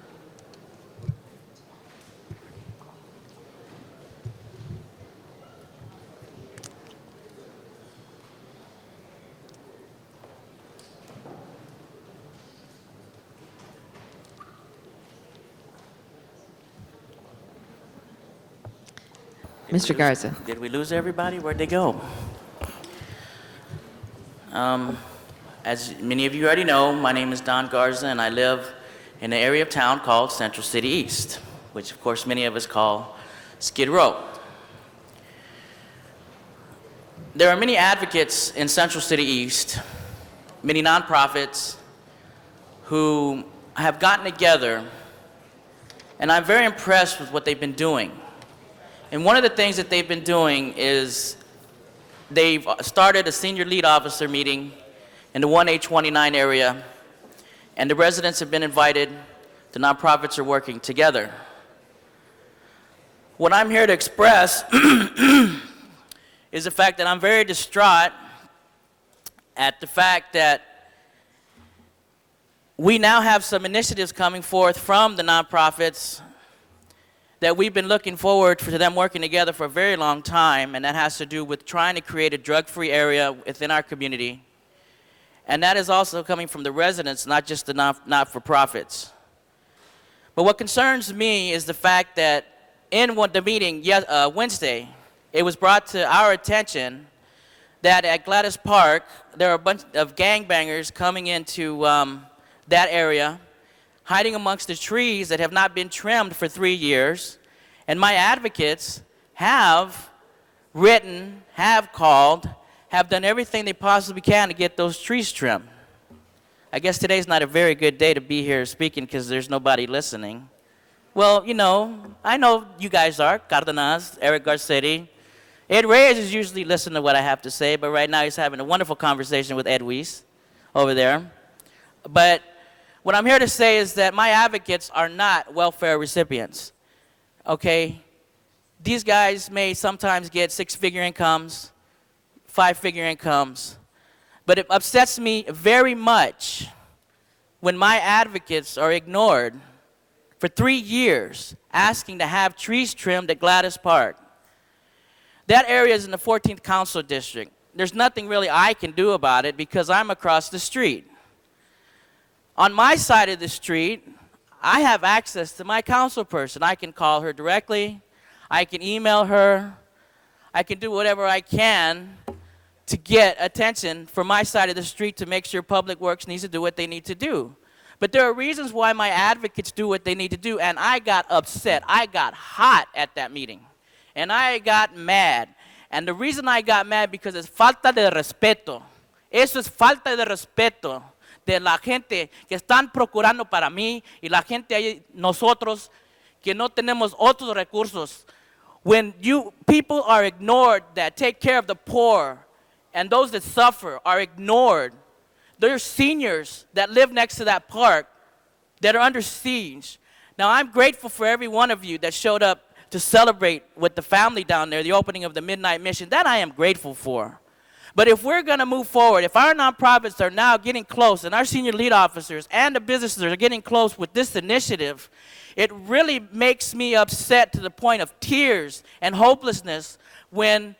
Mr. Garza. Did we lose everybody? Where'd they go? As many of you already know, my name is Don Garza, and I live in an area of town called Central City East, which of course many of us call Skid Row. There are many advocates in Central City East, many nonprofits, who have gotten together, and I'm very impressed with what they've been doing. And one of the things that they've been doing is they've started a senior lead officer meeting in the 1H29 area, and the residents have been invited. The nonprofits are working together. What I'm here to express is the fact that I'm very distraught at the fact that we now have some initiatives coming forth from the nonprofits that we've been looking forward to them working together for a very long time, and that has to do with trying to create a drug-free area within our community. And that is also coming from the residents, not just the not-for-profits. But what concerns me is the fact that in the meeting Wednesday, it was brought to our attention that at Gladys Park, there are a bunch of gangbangers coming into that area, hiding amongst the trees that have not been trimmed for 3 years. And my advocates have written, have called, have done everything they possibly can to get those trees trimmed. I guess today's not a very good day to be here speaking because there's nobody listening. Well, you know, I know you guys are, Cardenas, Eric Garcetti. Ed Reyes is usually listening to what I have to say, but right now he's having a wonderful conversation with Ed Weiss over there. But what I'm here to say is that my advocates are not welfare recipients, okay? These guys may sometimes get 6-figure incomes, 5-figure incomes, but it upsets me very much when my advocates are ignored for 3 years asking to have trees trimmed at Gladys Park. That area is in the 14th Council District. There's nothing really I can do about it because I'm across the street. On my side of the street, I have access to my council person. I can call her directly, I can email her, I can do whatever I can to get attention for my side of the street to make sure Public Works needs to do what they need to do. But there are reasons why my advocates do what they need to do, and I got upset. I got hot at that meeting, and I got mad. And the reason I got mad because it's falta de respeto. Eso es falta de respeto de la gente que están procurando para mí y la gente ahí, nosotros que no tenemos otros recursos. When people are ignored that take care of the poor and those that suffer are ignored, there's seniors that live next to that park that are under siege. Now, I'm grateful for every one of you that showed up to celebrate with the family down there, the opening of the Midnight Mission. That I am grateful for. But if we're going to move forward, if our nonprofits are now getting close, and our senior lead officers and the businesses are getting close with this initiative, it really makes me upset to the point of tears and hopelessness when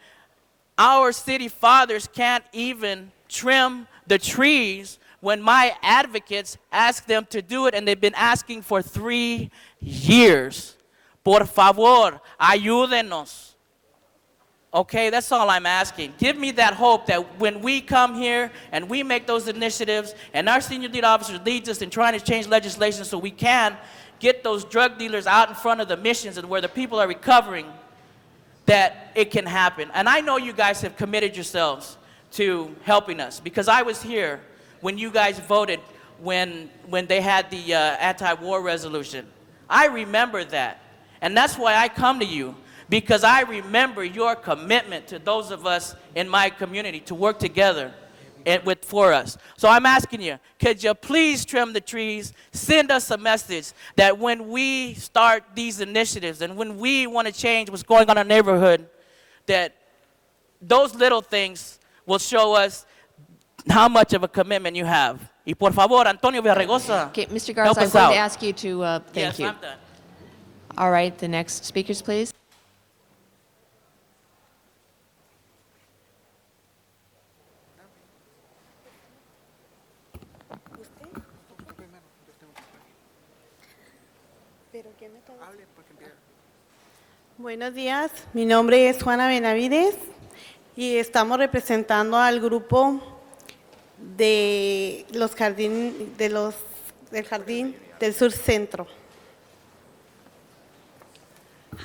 our city fathers can't even trim the trees when my advocates ask them to do it, and they've been asking for 3 years. Por favor, ayúdenos. Okay, that's all I'm asking. Give me that hope that when we come here and we make those initiatives and our senior lead officer leads us in trying to change legislation so we can get those drug dealers out in front of the missions and where the people are recovering, that it can happen. And I know you guys have committed yourselves to helping us because I was here when you guys voted when they had the anti-war resolution. I remember that. And that's why I come to you, because I remember your commitment to those of us in my community to work together for us. So I'm asking you, could you please trim the trees, send us a message that when we start these initiatives and when we want to change what's going on in our neighborhood, that those little things will show us how much of a commitment you have. Y por favor, Antonio Villaraigosa, Okay, Mr. help Garza, I'm us going out. to ask you to thank Yes, you. I'm done. All right, the next speakers, please. Buenos días, mi nombre es Juana Benavides y estamos representando al grupo de los del Jardín del Sur Centro.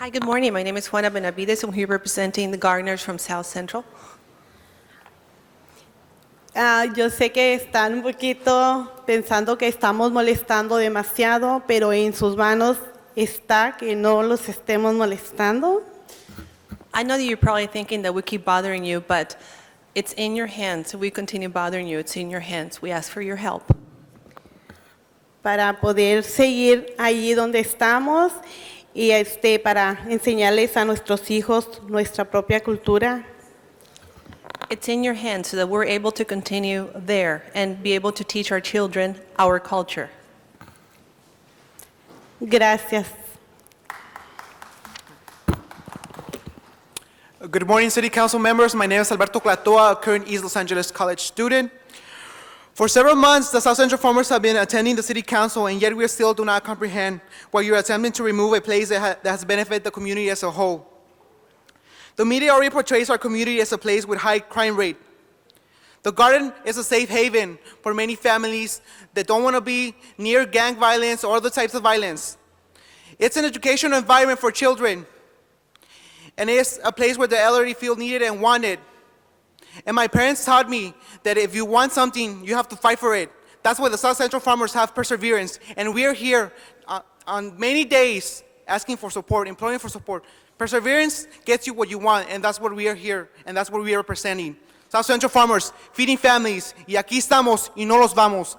Hi, good morning. My name is Juana Benavides. I'm here representing the gardeners from South Central. Yo sé que están un poquito pensando que estamos molestando demasiado, pero en sus manos está que no los estemos molestando. I know that you're probably thinking that we keep bothering you, but it's in your hands. We continue bothering you. It's in your hands. We ask for your help. Para poder seguir allí donde estamos y para enseñarles a nuestros hijos nuestra propia cultura. It's in your hands so that we're able to continue there and be able to teach our children our culture. Gracias. Good morning, City Council members. My name is Alberto Clatoa, a current East Los Angeles College student. For several months, the South Central Farmers have been attending the City Council, and yet we still do not comprehend why you're attempting to remove a place that has benefited the community as a whole. The media already portrays our community as a place with high crime rate. The garden is a safe haven for many families that don't want to be near gang violence or other types of violence. It's an educational environment for children, and it's a place where the elderly feel needed and wanted. And my parents taught me that if you want something, you have to fight for it. That's why the South Central Farmers have perseverance, and we are here on many days asking for support, imploring for support. Perseverance gets you what you want, and that's what we are here, and that's what we are representing. South Central Farmers, feeding families, y aquí estamos, y no los vamos.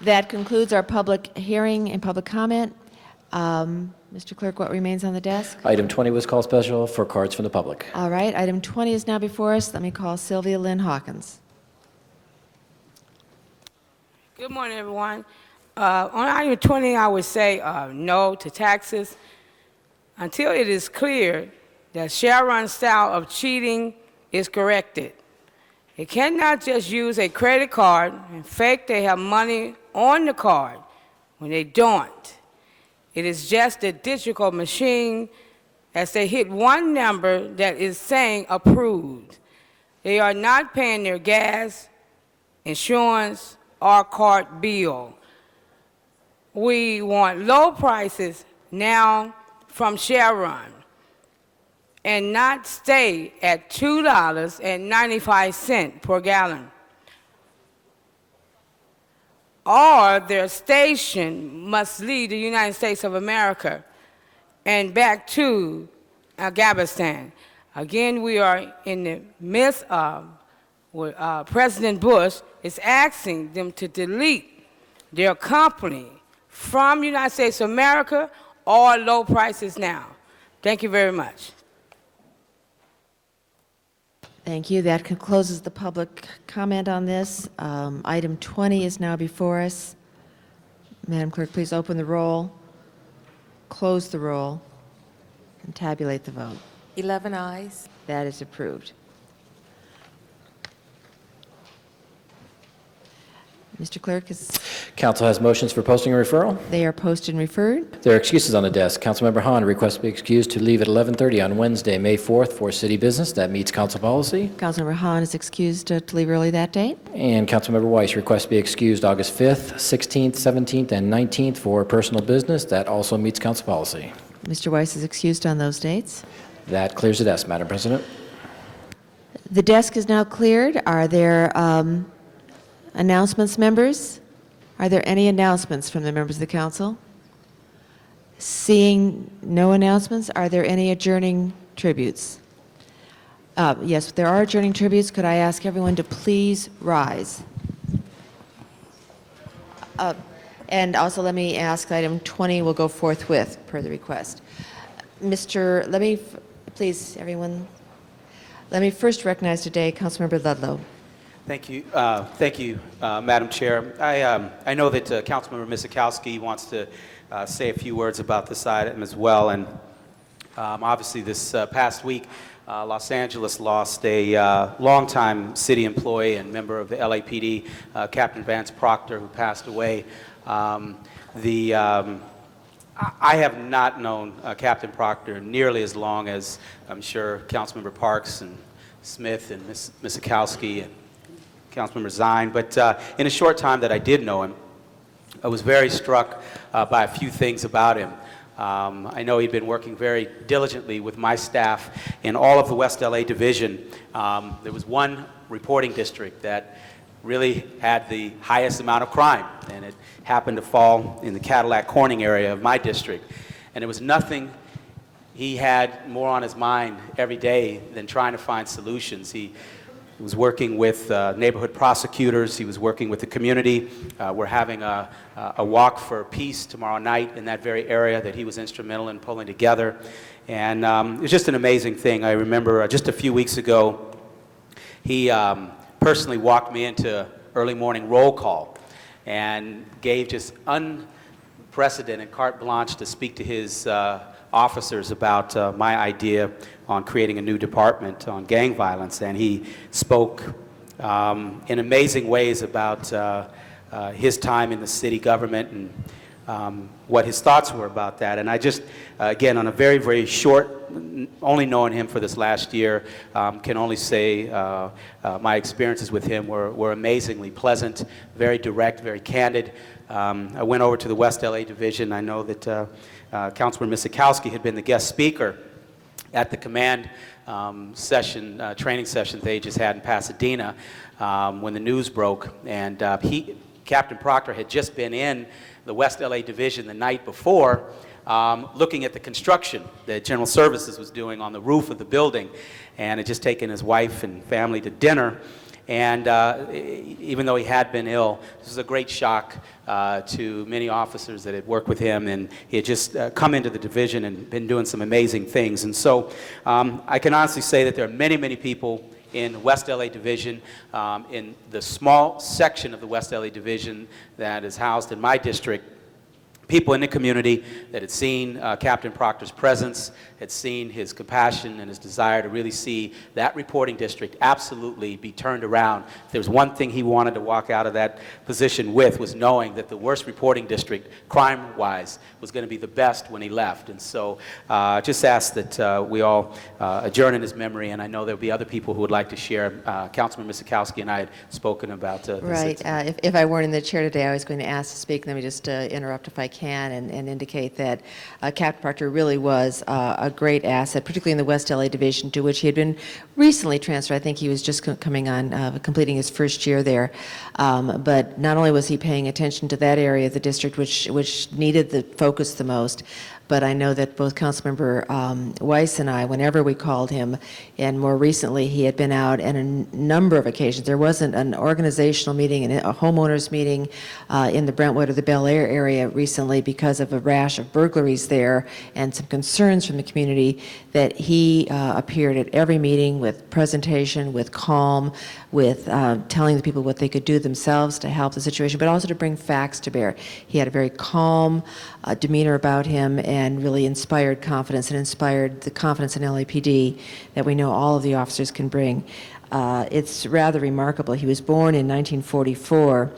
That concludes our public hearing and public comment. Mr. Clerk, what remains on the desk? Item 20 was called special for cards from the public. All right, item 20 is now before us. Let me call Sylvia Lynn Hawkins. Good morning, everyone. On item 20, I would say no to taxes until it is clear that Sharon's style of cheating is corrected. It cannot just use a credit card and fake they have money on the card when they don't. It is just a digital machine as they hit one number that is saying approved. They are not paying their gas, insurance, or card bill. We want low prices now from Chevron and not stay at $2.95 per gallon. Or their station must leave the United States of America and back to Afghanistan. Again, we are in the midst of President Bush is asking them to delete their company from the United States of America or low prices now. Thank you very much. Thank you. That closes the public comment on this. Item 20 is now before us. Madam Clerk, please open the roll, close the roll, and tabulate the vote. 11 ayes. That is approved. Mr. Clerk, Council has motions for posting and referral. they are posted and referred. There are excuses on the desk. Councilmember Hahn requests to be excused to leave at 11:30 on Wednesday, May 4th for city business. That meets council policy. Councilmember Hahn is excused to leave early that date. And Councilmember Weiss requests to be excused August 5th, 16th, 17th, and 19th for personal business. That also meets council policy. Mr. Weiss is excused on those dates. That clears the desk, Madam President. The desk is now cleared. Are there announcements, members? Are there any announcements from the members of the council? Seeing no announcements, are there any adjourning tributes? Yes, there are adjourning tributes. Could I ask everyone to please rise? And also let me ask, item 20 will go forthwith per the request. Please, everyone, let me first recognize today Councilmember Ludlow. Thank you, Madam Chair. I know that Councilmember Miskowski wants to say a few words about this item as well. And obviously, this past week, Los Angeles lost a longtime city employee and member of the LAPD, Captain Vance Proctor, who passed away. I have not known Captain Proctor nearly as long as I'm sure Councilmember Parks and Smith and Miskowski and Councilmember Zine, but in a short time that I did know him, I was very struck by a few things about him. I know he'd been working very diligently with my staff in all of the West LA division. There was one reporting district that really had the highest amount of crime, and it happened to fall in the Cadillac Corning area of my district. And there was nothing he had more on his mind every day than trying to find solutions. He was working with neighborhood prosecutors. He was working with the community. We're having a walk for peace tomorrow night in that very area that he was instrumental in pulling together. And it was just an amazing thing. I remember just a few weeks ago, he personally walked me into early morning roll call and gave just unprecedented carte blanche to speak to his officers about my idea on creating a new department on gang violence. And he spoke in amazing ways about his time in the city government and what his thoughts were about that. And I just, again, on a very, very short, only knowing him for this last year, can only say my experiences with him were amazingly pleasant, very direct, very candid. I went over to the West LA Division. I know that Councilman Misikowski had been the guest speaker at the command session, training session they just had in Pasadena when the news broke. And Captain Proctor had just been in the West LA Division the night before looking at the construction that General Services was doing on the roof of the building, and had just taken his wife and family to dinner. And even though he had been ill, this was a great shock to many officers that had worked with him, and he had just come into the division and been doing some amazing things. And so I can honestly say that there are many, many people in the West LA Division, in the small section of the West LA Division that is housed in my district, people in the community that had seen Captain Proctor's presence, had seen his compassion and his desire to really see that reporting district absolutely be turned around. If there was one thing he wanted to walk out of that position with, was knowing that the worst reporting district, crime-wise, was going to be the best when he left. And so just ask that we all adjourn in his memory, and I know there'll be other people who would like to share. Councilman Misikowski and I had spoken about this. Right. If I weren't in the chair today, I was going to ask to speak. Let me just interrupt if I can and indicate that Captain Proctor really was a great asset, particularly in the West LA Division, to which he had been recently transferred. I think he was just coming on, completing his first year there. But not only was he paying attention to that area of the district which needed the focus the most, but I know that both Councilmember Weiss and I, whenever we called him, and more recently he had been out on a number of occasions. There wasn't an organizational meeting, a homeowners meeting in the Brentwood or the Bel Air area recently because of a rash of burglaries there and some concerns from the community, that he appeared at every meeting with presentation, with calm, with telling the people what they could do themselves to help the situation, but also to bring facts to bear. He had a very calm demeanor about him and really inspired confidence and inspired the confidence in LAPD that we know all of the officers can bring. It's rather remarkable. He was born in 1944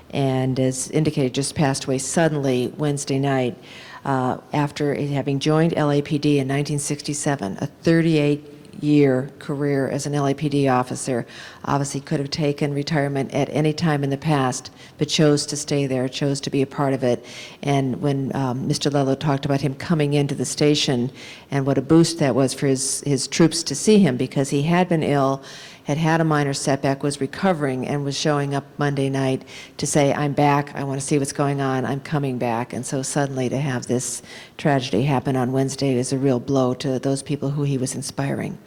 and, as indicated, just passed away suddenly Wednesday night after having joined LAPD in 1967, a 38-year career as an LAPD officer. Obviously could have taken retirement at any time in the past, but chose to stay there, chose to be a part of it. And when Mr. Lello talked about him coming into the station and what a boost that was for his troops to see him, because he had been ill, had a minor setback, was recovering, and was showing up Monday night to say, I'm back, I want to see what's going on, I'm coming back. And so suddenly to have this tragedy happen on Wednesday is a real blow to those people who he was inspiring.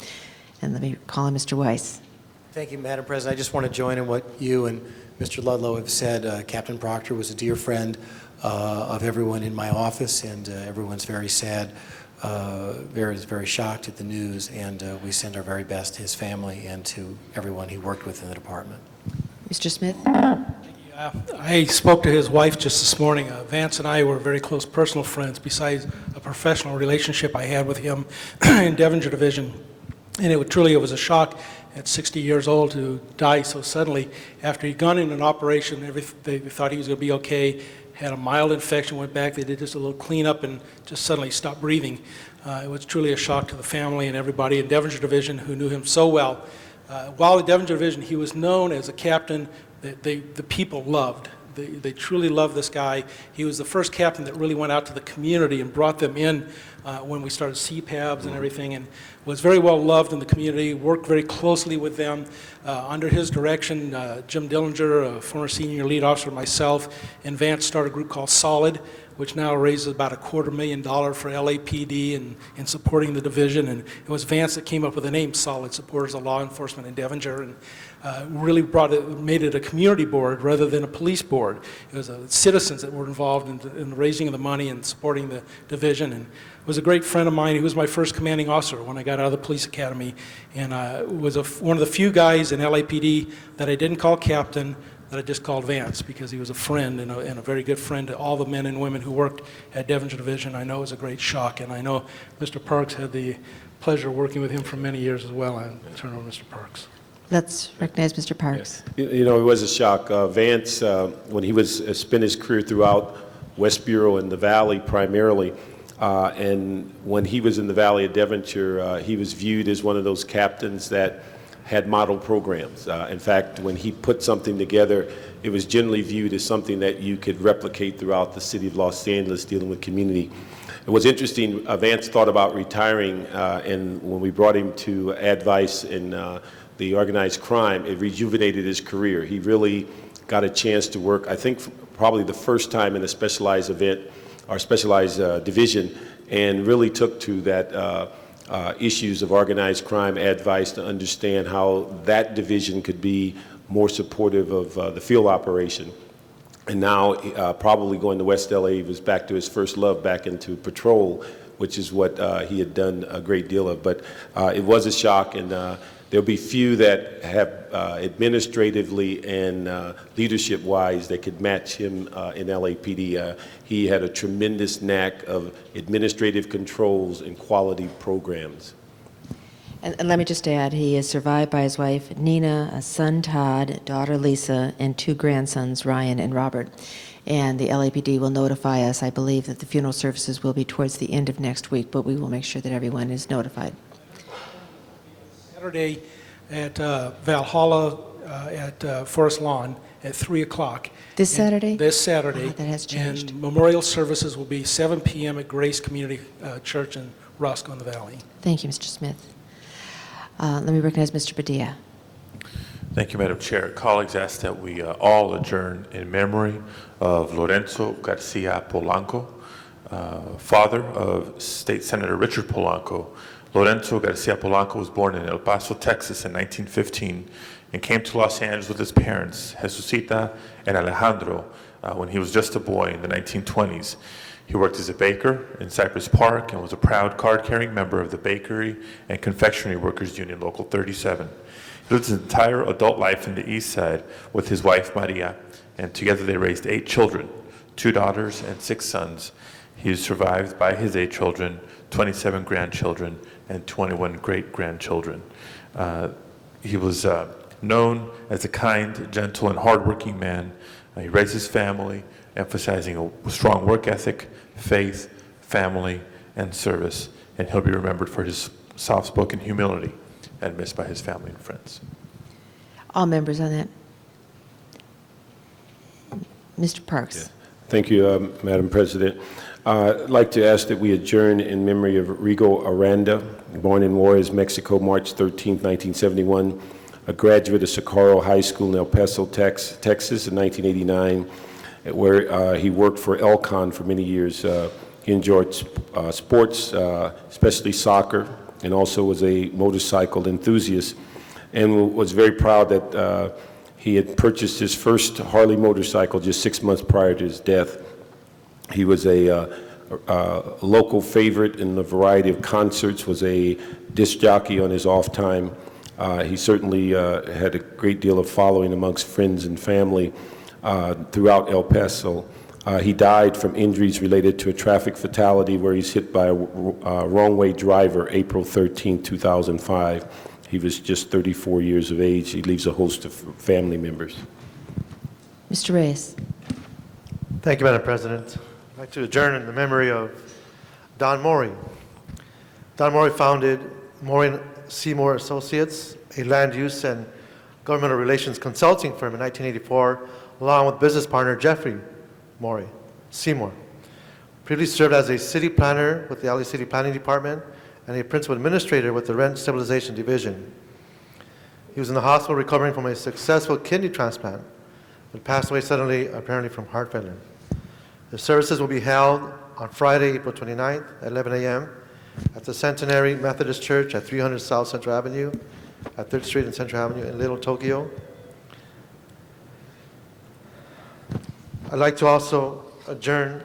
And let me call on Mr. Weiss. Thank you, Madam President. I just want to join in what you and Mr. Ludlow have said. Captain Proctor was a dear friend of everyone in my office, and everyone's very sad, very shocked at the news, and we send our very best to his family and to everyone he worked with in the department. Mr. Smith? I spoke to his wife just this morning. Vance and I were very close personal friends, besides a professional relationship I had with him in Devonshire Division. And it was a shock at 60 years old to die so suddenly. After he'd gone in an operation, they thought he was going to be okay, had a mild infection, went back, they did just a little cleanup and just suddenly stopped breathing. It was truly a shock to the family and everybody in Devonshire Division who knew him so well. While in Devonshire Division, he was known as a captain that the people loved. They truly loved this guy. He was the first captain that really went out to the community and brought them in when we started CPABs and everything, and was very well loved in the community, worked very closely with them. Under his direction, Jim Dillinger, a former senior lead officer, myself, and Vance started a group called SOLID, which now raises about $250,000 for LAPD in supporting the division. And it was Vance that came up with the name SOLID, Supporters of Law Enforcement in Devonshire, and really made it a community board rather than a police board. It was citizens that were involved in the raising of the money and supporting the division. And was a great friend of mine. He was my first commanding officer when I got out of the police academy, and was one of the few guys in LAPD that I didn't call captain, that I just called Vance, because he was a friend and a very good friend to all the men and women who worked at Devonshire Division. I know it was a great shock, and I know Mr. Parks had the pleasure of working with him for many years as well. I turn over to Mr. Parks. Let's recognize Mr. Parks. You know, it was a shock. Vance, when he spent his career throughout West Bureau and the Valley primarily, and when he was in the Valley of Devonshire, he was viewed as one of those captains that had model programs. In fact, when he put something together, it was generally viewed as something that you could replicate throughout the city of Los Angeles dealing with community. It was interesting, Vance thought about retiring, and when we brought him to advice in the organized crime, it rejuvenated his career. He really got a chance to work, I think probably the first time in a specialized event or specialized division, and really took to that issues of organized crime advice to understand how that division could be more supportive of the field operation. And now, probably going to West LA, he was back to his first love, back into patrol, which is what he had done a great deal of. But it was a shock, and there'll be few that have administratively and leadership-wise that could match him in LAPD. He had a tremendous knack of administrative controls and quality programs. And let me just add, he is survived by his wife, Nina, a son, Todd, daughter, Lisa, and 2 grandsons, Ryan and Robert. And the LAPD will notify us. I believe that the funeral services will be towards the end of next week, but we will make sure that everyone is notified. Saturday at Valhalla at Forest Lawn at 3 o'clock. This Saturday? This Saturday. That has changed. And memorial services will be 7 p.m. at Grace Community Church in Roscoe in the Valley. Thank you, Mr. Smith. Let me recognize Mr. Padilla. Thank you, Madam Chair. Colleagues, ask that we all adjourn in memory of Lorenzo Garcia Polanco, father of State Senator Richard Polanco. Lorenzo Garcia Polanco was born in El Paso, Texas in 1915 and came to Los Angeles with his parents, Jesusita and Alejandro, when he was just a boy in the 1920s. He worked as a baker in Cypress Park and was a proud card-carrying member of the Bakery and Confectionery Workers Union, Local 37. He lived his entire adult life in the East Side with his wife, Maria, and together they raised 8 children, 2 daughters and 6 sons. He is survived by his 8 children, 27 grandchildren, and 21 great-grandchildren. He was known as a kind, gentle, and hardworking man. He raised his family, emphasizing a strong work ethic, faith, family, and service, and he'll be remembered for his soft-spoken humility and missed by his family and friends. All members on that. Mr. Parks. Yeah. Thank you, Madam President. I'd like to ask that we adjourn in memory of Rigo Aranda, born in Juarez, Mexico, March 13, 1971, a graduate of Socorro High School in El Paso, Texas in 1989, where he worked for Elcon for many years. He enjoyed sports, especially soccer, and also was a motorcycle enthusiast, and was very proud that he had purchased his first Harley motorcycle just 6 months prior to his death. He was a local favorite in a variety of concerts, was a disc jockey on his off time. He certainly had a great deal of following amongst friends and family throughout El Paso. He died from injuries related to a traffic fatality where he's hit by a wrong-way driver April 13, 2005. He was just 34 years of age. He leaves a host of family members. Mr. Reyes. Thank you, Madam President. I'd like to adjourn in the memory of Don Mori. Don Mori founded Mori Seymour Associates, a land use and governmental relations consulting firm in 1984, along with business partner Jeffrey Mori Seymour. Previously served as a city planner with the LA City Planning Department and a principal administrator with the Rent Stabilization Division. He was in the hospital recovering from a successful kidney transplant, but passed away suddenly, apparently from heart failure. The services will be held on Friday, April 29th at 11 a.m. at the Centenary Methodist Church at 300 South Central Avenue, at 3rd Street and Central Avenue in Little Tokyo. I'd like to also adjourn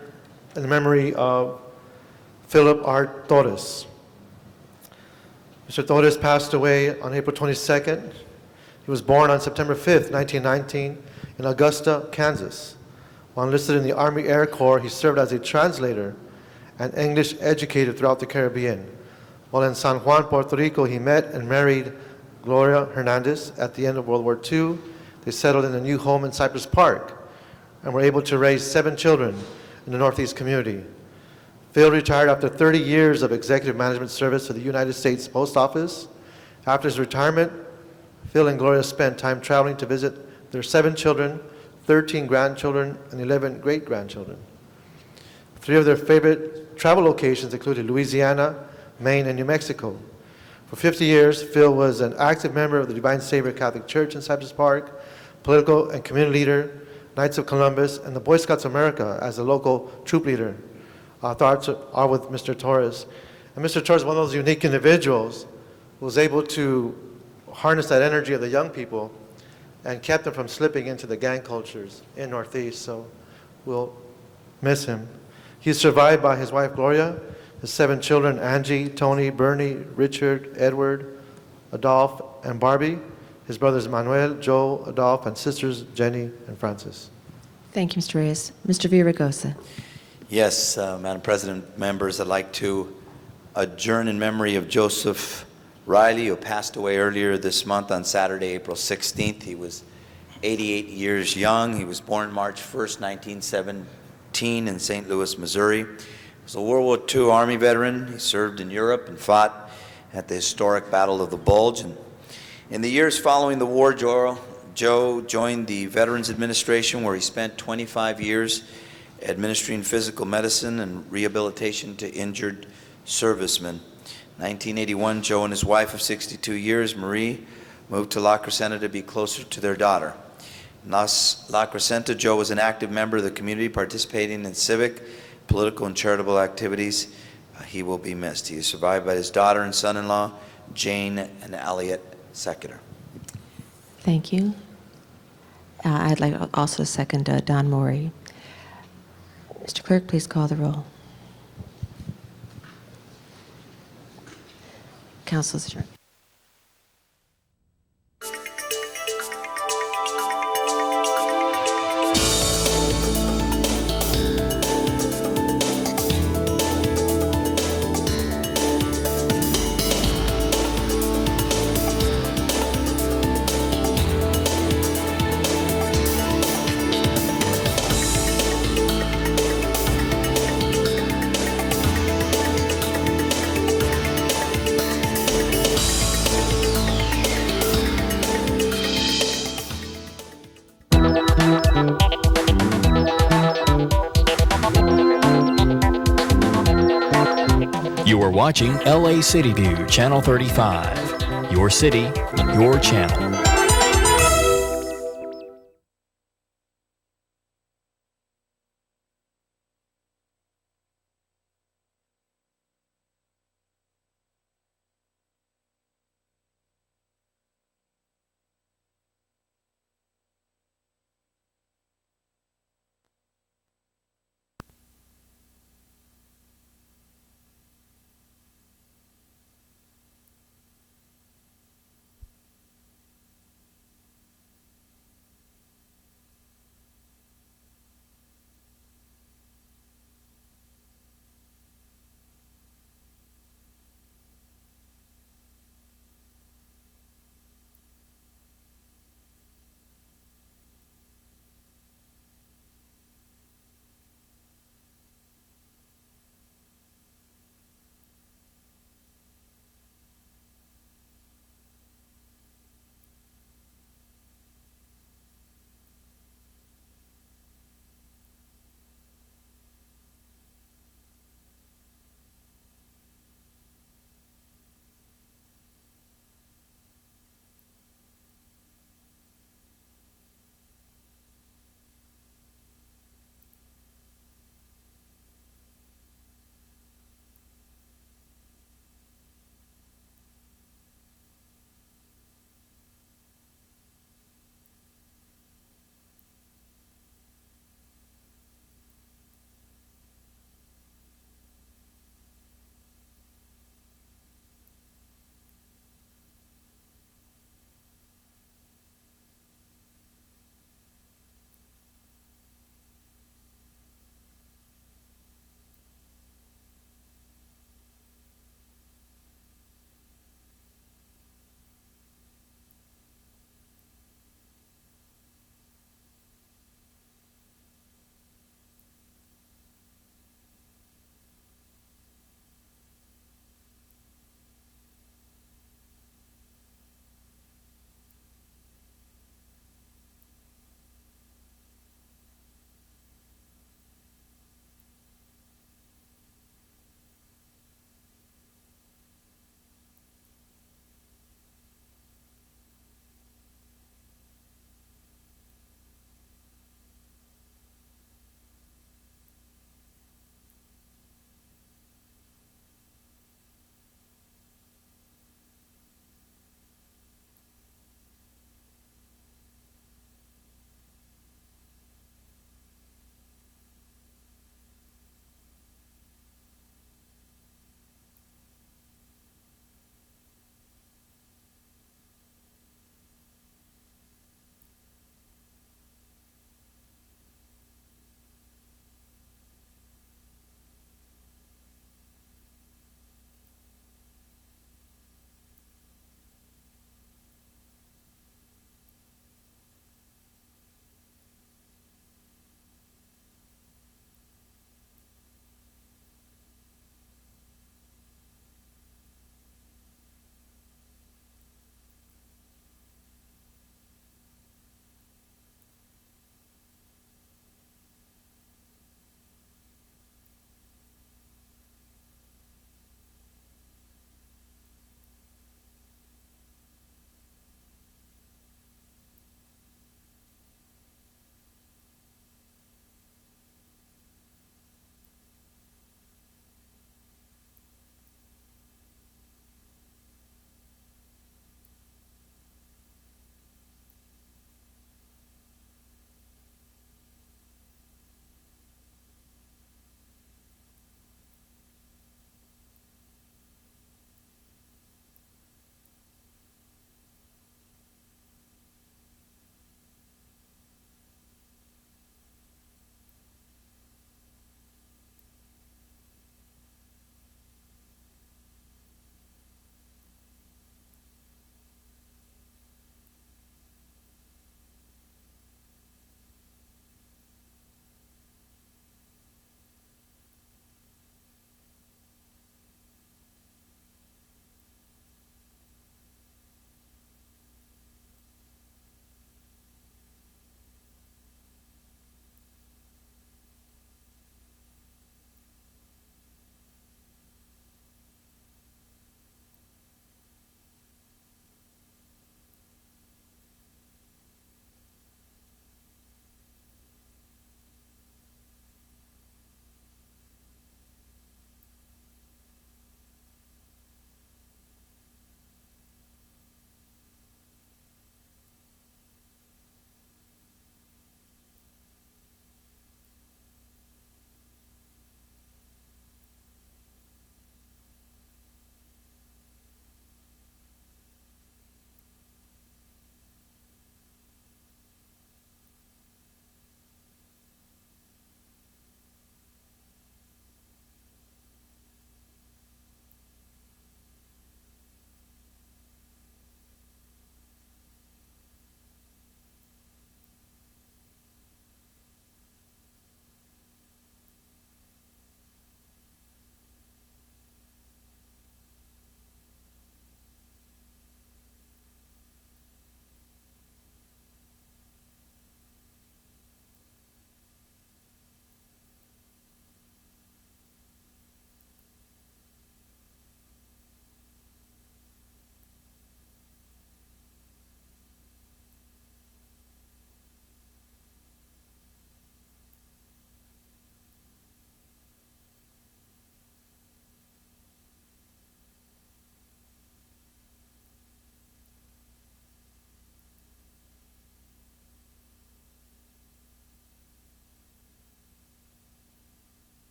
in memory of Philip R. Torres. Mr. Torres passed away on April 22nd. He was born on September 5th, 1919, in Augusta, Kansas. While enlisted in the Army Air Corps, he served as a translator and English educator throughout the Caribbean. While in San Juan, Puerto Rico, he met and married Gloria Hernandez. At the end of World War II, they settled in a new home in Cypress Park and were able to raise 7 children in the Northeast community. Phil retired after 30 years of executive management service to the United States Post Office. After his retirement, Phil and Gloria spent time traveling to visit their 7 children, 13 grandchildren, and 11 great-grandchildren. 3 of their favorite travel locations included Louisiana, Maine, and New Mexico. For 50 years, Phil was an active member of the Divine Savior Catholic Church in Cypress Park, political and community leader, Knights of Columbus, and the Boy Scouts of America as a local troop leader. Our thoughts are with Mr. Torres. And Mr. Torres is one of those unique individuals who was able to harness that energy of the young people and kept them from slipping into the gang cultures in Northeast, so we'll miss him. He's survived by his wife Gloria, his 7 children, Angie, Tony, Bernie, Richard, Edward, Adolph, and Barbie, his brothers Manuel, Joe, Adolph, and sisters Jenny and Francis. Thank you, Mr. Reyes. Mr. Villaraigosa. Yes, Madam President, members, I'd like to adjourn in memory of Joseph Riley, who passed away earlier this month on Saturday, April 16th. He was 88 years young. He was born March 1st, 1917 in St. Louis, Missouri. He was a World War II Army veteran. He served in Europe and fought at the historic Battle of the Bulge. And in the years following the war, Joe joined the Veterans Administration, where he spent 25 years administering physical medicine and rehabilitation to injured servicemen. In 1981, Joe and his wife of 62 years, Marie, moved to La Crescenta to be closer to their daughter. In La Crescenta, Joe was an active member of the community, participating in civic, political, and charitable activities. He will be missed. He is survived by his daughter and son-in-law, Jane and Elliot Secular. Thank you. I'd like also to second Don Mori. Mr. Clerk, please call the roll. Council is adjourned. You are watching LA City View, Channel 35. Your city, your channel.